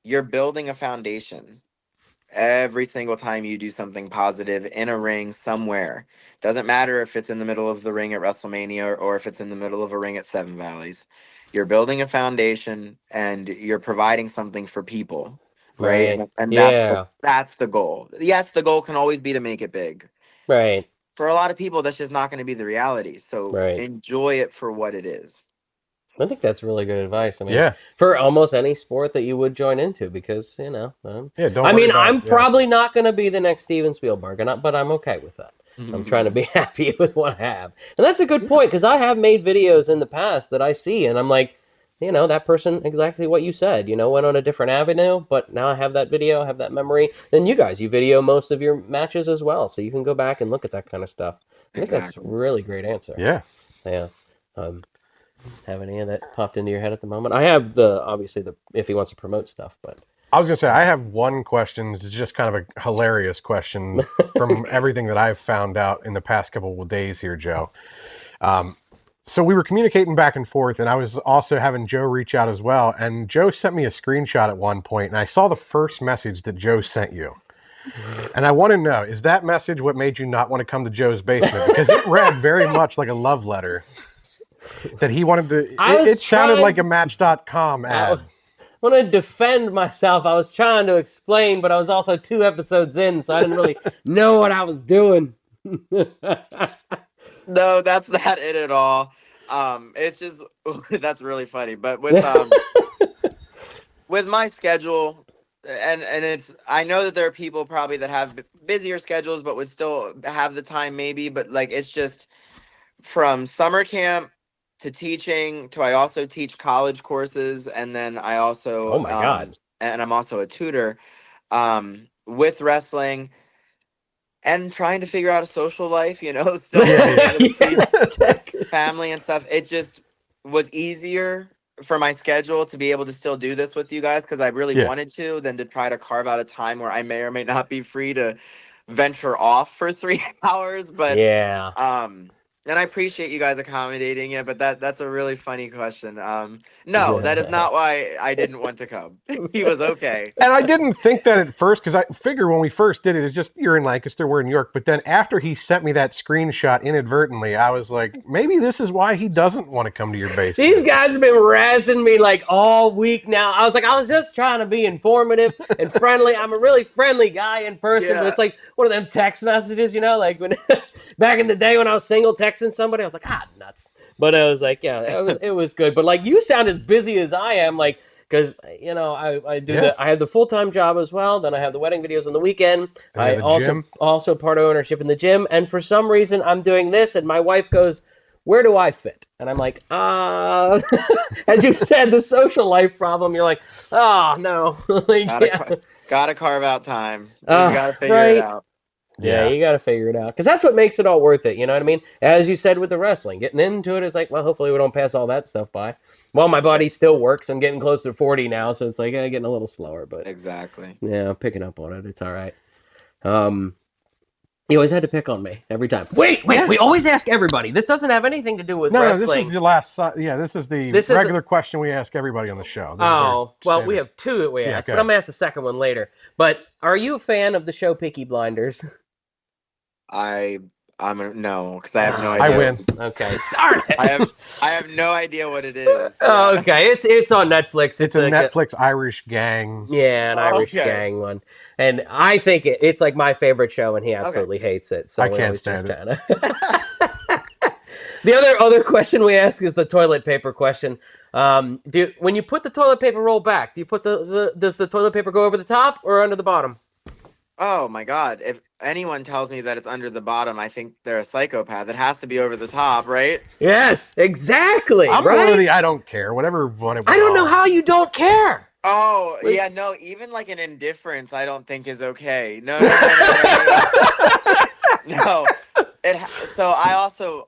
Speaker 2: you're building a foundation. Every single time you do something positive in a ring somewhere, doesn't matter if it's in the middle of the ring at WrestleMania or if it's in the middle of a ring at Seven Valleys, you're building a foundation and you're providing something for people, right? And that's the goal. Yes, the goal can always be to make it big.
Speaker 1: Right.
Speaker 2: for a lot of people, that's just not going to be the reality. So enjoy it for what it is.
Speaker 1: I think that's really good advice. I mean, for almost any sport that you would join into, because, you know, I'm probably not going to be the next Steven Spielberg, but I'm okay with that. I'm trying to be happy with what I have. And that's a good point, because I have made videos in the past that I see, and I'm like, you know, that person, exactly what you said, you know, went on a different avenue, but now I have that video, I have that memory. Then you guys, you video most of your matches as well, so you can go back and look at that kind of stuff. I think that's a really great answer.
Speaker 3: Yeah.
Speaker 1: Yeah. Have any of that popped into your head at the moment? I have obviously if he wants to promote stuff, but
Speaker 3: I was gonna say I have one question. It's just kind of a hilarious question from everything that I've found out in the past couple of days here, Joe. So we were communicating back and forth, and I was also having Joe reach out as well. And Joe sent me a screenshot at one point, and I saw the first message that Joe sent you. And I want to know, is that message what made you not want to come to Joe's basement? Because it read very much like a love letter. That he wanted to. It sounded like a Match.com ad.
Speaker 1: I want to defend myself. I was trying to explain, but I was also 2 episodes in, so I didn't really know what I was doing.
Speaker 2: No, that's not it at all. It's just that's really funny. But with with my schedule, and it's I know that there are people probably that have busier schedules, but would still have the time maybe. But like it's just from summer camp to teaching to I also teach college courses, and then I also
Speaker 1: oh my god,
Speaker 2: and I'm also a tutor with wrestling and trying to figure out a social life, you know, still family and stuff. It just was easier for my schedule to be able to still do this with you guys because I really wanted to than to try to carve out a time where I may or may not be free to venture off for 3 hours. But and I appreciate you guys accommodating it, but that's a really funny question. No, that is not why I didn't want to come. He was okay.
Speaker 3: And I didn't think that at first, because I figured when we first did it, it's just, you're in Lancaster, we're in New York. But then after he sent me that screenshot inadvertently, I was like, maybe this is why he doesn't want to come to your basement.
Speaker 1: These guys have been razzing me like all week now. I was just trying to be informative and friendly. I'm a really friendly guy in person, but it's like one of them text messages, you know, like when back in the day when I was single, texting somebody, I was like, nuts. But I was like, it was good. But like, you sound as busy as I am, like, because you know, I have the full-time job as well. Then I have the wedding videos on the weekend. I also part ownership in the gym, and for some reason, I'm doing this, and my wife goes, "Where do I fit?" And I'm like, as you said, the social life problem. You're like, oh no, like,
Speaker 2: gotta carve out time. You gotta figure it out.
Speaker 1: Yeah, you got to figure it out. Because that's what makes it all worth it, you know what I mean? As you said with the wrestling, getting into it is like, well, hopefully we don't pass all that stuff by. Well, my body still works. I'm getting close to 40 now, so it's like getting a little slower. But
Speaker 2: exactly.
Speaker 1: Yeah, I'm picking up on it. It's all right. You always had to pick on me every time. Wait, we always ask everybody. This doesn't have anything to do with wrestling.
Speaker 3: No, this is the last, this is the regular question we ask everybody on the show.
Speaker 1: Well, we have 2 that we ask, but I'm going to ask the second one later. But are you a fan of the show Peaky Blinders?
Speaker 2: I'm no, because I have no idea.
Speaker 3: I win.
Speaker 1: Okay, darn it.
Speaker 2: I have no idea what it is.
Speaker 1: Oh, okay. It's on Netflix.
Speaker 3: It's a Netflix Irish gang.
Speaker 1: Yeah, an Irish gang one. And I think it's like my favorite show, and he absolutely hates it. So
Speaker 3: I can't stand it.
Speaker 1: The other question we ask is the toilet paper question. When you put the toilet paper roll back, do you put does the toilet paper go over the top or under the bottom?
Speaker 2: Oh my God! If anyone tells me that it's under the bottom, I think they're a psychopath. It has to be over the top, right?
Speaker 1: Yes, exactly.
Speaker 3: I'm really, I don't care. Whatever one it was.
Speaker 1: I don't know how you don't care.
Speaker 2: Oh, yeah, no, even like an indifference I don't think is okay. No. No. So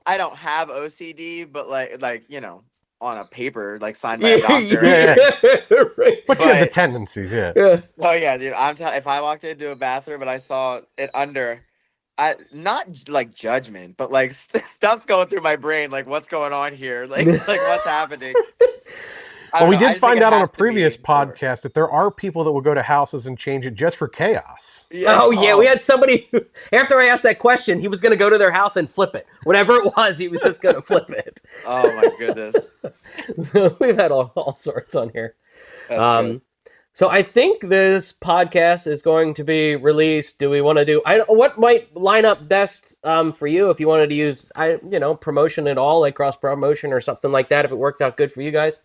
Speaker 2: I don't have OCD, but like, you know, on a paper, like signed by a doctor.
Speaker 3: But you have the tendencies,
Speaker 2: Oh yeah, dude. If I walked into a bathroom and I saw it under, not like judgment, but like stuff's going through my brain. Like, what's going on here? Like what's happening?
Speaker 3: Well, we did find out on a previous podcast that there are people that will go to houses and change it just for chaos.
Speaker 1: Yeah. Oh, yeah. We had somebody, after I asked that question, he was going to go to their house and flip it. Whatever it was, he was just going to flip it.
Speaker 2: Oh, my goodness.
Speaker 1: So we've had all sorts on here.
Speaker 2: That's good.
Speaker 1: So I think this podcast is going to be released. Do we want to do? What might line up best for you if you wanted to use promotion at all, like cross promotion or something like that, if it works out good for you guys,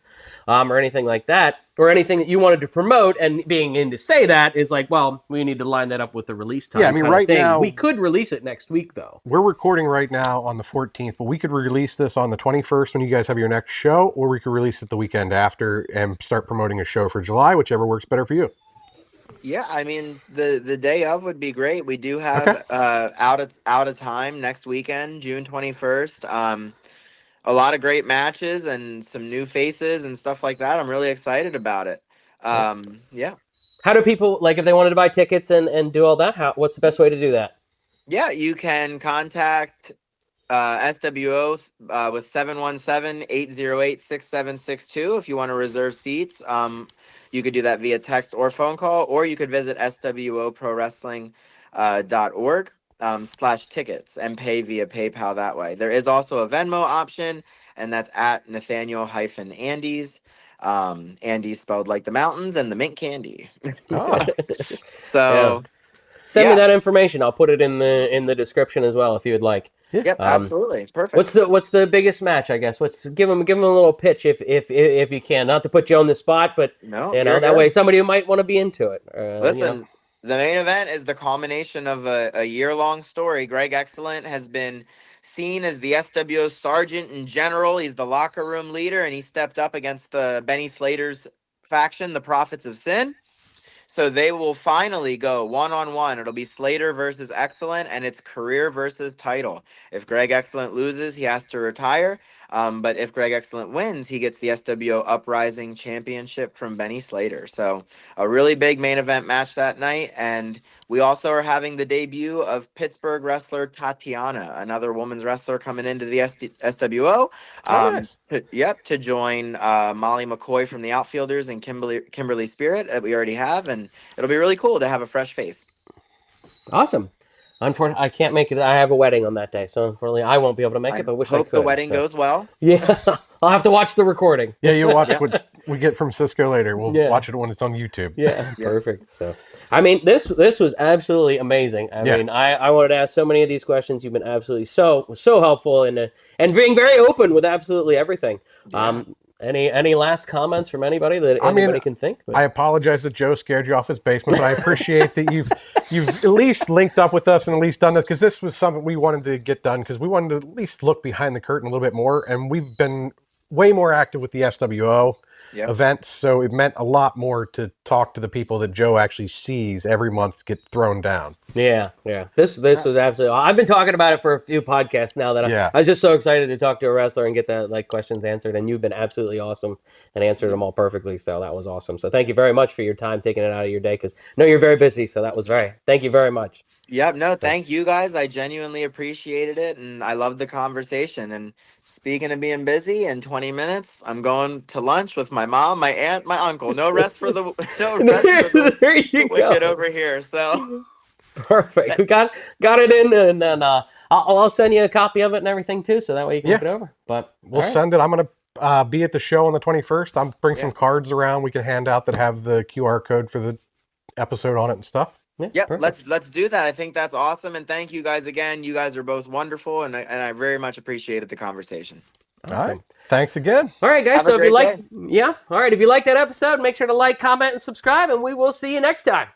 Speaker 1: or anything like that, or anything that you wanted to promote. And being in to say that is like, well, we need to line that up with the release time.
Speaker 3: Yeah, I mean, right now
Speaker 1: we could release it next week though.
Speaker 3: We're recording right now on the 14th, but we could release this on the 21st when you guys have your next show, or we could release it the weekend after and start promoting a show for July, whichever works better for you.
Speaker 2: Yeah, I mean the day of would be great. We do have out of time next weekend, June 21st. A lot of great matches and some new faces and stuff like that. I'm really excited about it. Yeah.
Speaker 1: How do people, like, if they wanted to buy tickets and do all that? What's the best way to do that?
Speaker 2: Yeah, you can contact SWO with 717-808-6762 if you want to reserve seats. You could do that via text or phone call, or you could visit swoprowrestling.org /tickets and pay via PayPal that way. There is also a Venmo option, and that's at Nathaniel-Andes. Andes spelled like the mountains and the mint candy. So
Speaker 1: send me that information. I'll put it in the description as well if you would like.
Speaker 2: Yep, absolutely, perfect.
Speaker 1: What's the biggest match? I guess. Give them a little pitch if you can. Not to put you on the spot, but that way somebody might want to be into it.
Speaker 2: Listen, the main event is the culmination of a year-long story. Greg Excellent has been seen as the SWO sergeant in general. He's the locker room leader, and he stepped up against the Benny Slater's faction, the Prophets of Sin. So they will finally go one-on-one. It'll be Slater versus Excellent, and it's career versus title. If Greg Excellent loses, he has to retire. But if Greg Excellent wins, he gets the SWO Uprising Championship from Benny Slater. So a really big main event match that night. And we also are having the debut of Pittsburgh wrestler Tatiana, another women's wrestler coming into the SWO.
Speaker 3: Nice.
Speaker 2: To join Molly McCoy from the Outfielders and Kimberly Spirit that we already have. And it'll be really cool to have a fresh face.
Speaker 1: Awesome. Unfortunately, I can't make it. I have a wedding on that day, so unfortunately, I won't be able to make it. But wish I could.
Speaker 2: Hope the wedding goes well.
Speaker 1: Yeah, I'll have to watch the recording.
Speaker 3: Yeah, you watch what we get from Cisco later. We'll watch it when it's on YouTube.
Speaker 1: Yeah, perfect. So, I mean, this was absolutely amazing. I mean, I wanted to ask so many of these questions. You've been absolutely so helpful and being very open with absolutely everything. Yeah. Any last comments from anybody that anybody can think?
Speaker 3: I apologize that Joe scared you off his basement, but I appreciate that you've at least linked up with us and at least done this, because this was something we wanted to get done, because we wanted to at least look behind the curtain a little bit more, and we've been way more active with the SWO events, so it meant a lot more to talk to the people that Joe actually sees every month get thrown down. Yeah.
Speaker 1: This was absolutely. I've been talking about it for a few podcasts now that I was just so excited to talk to a wrestler and get the questions answered, and you've been absolutely awesome and answered them all perfectly. So that was awesome. So thank you very much for your time, taking it out of your day, because I know you're very busy. So that was thank you very much.
Speaker 2: Yep. No, thank you guys. I genuinely appreciated it, and I loved the conversation. And speaking of being busy, in 20 minutes, I'm going to lunch with my mom, my aunt, my uncle. No rest for the
Speaker 1: there you
Speaker 2: wicked over here. So
Speaker 1: perfect. We got it in, and then I'll send you a copy of it and everything too, so that way you can look it over. But
Speaker 3: we'll send it. I'm gonna be at the show on the 21st. I'll bring some cards around we can hand out that have the QR code for the episode on it and stuff.
Speaker 2: Yep, let's do that. I think that's awesome, and thank you guys again. You guys are both wonderful, and I very much appreciated the conversation.
Speaker 3: Awesome. All right, thanks again.
Speaker 1: All right, guys. So if you like, all right, if you like that episode, make sure to like, comment, and subscribe, and we will see you next time.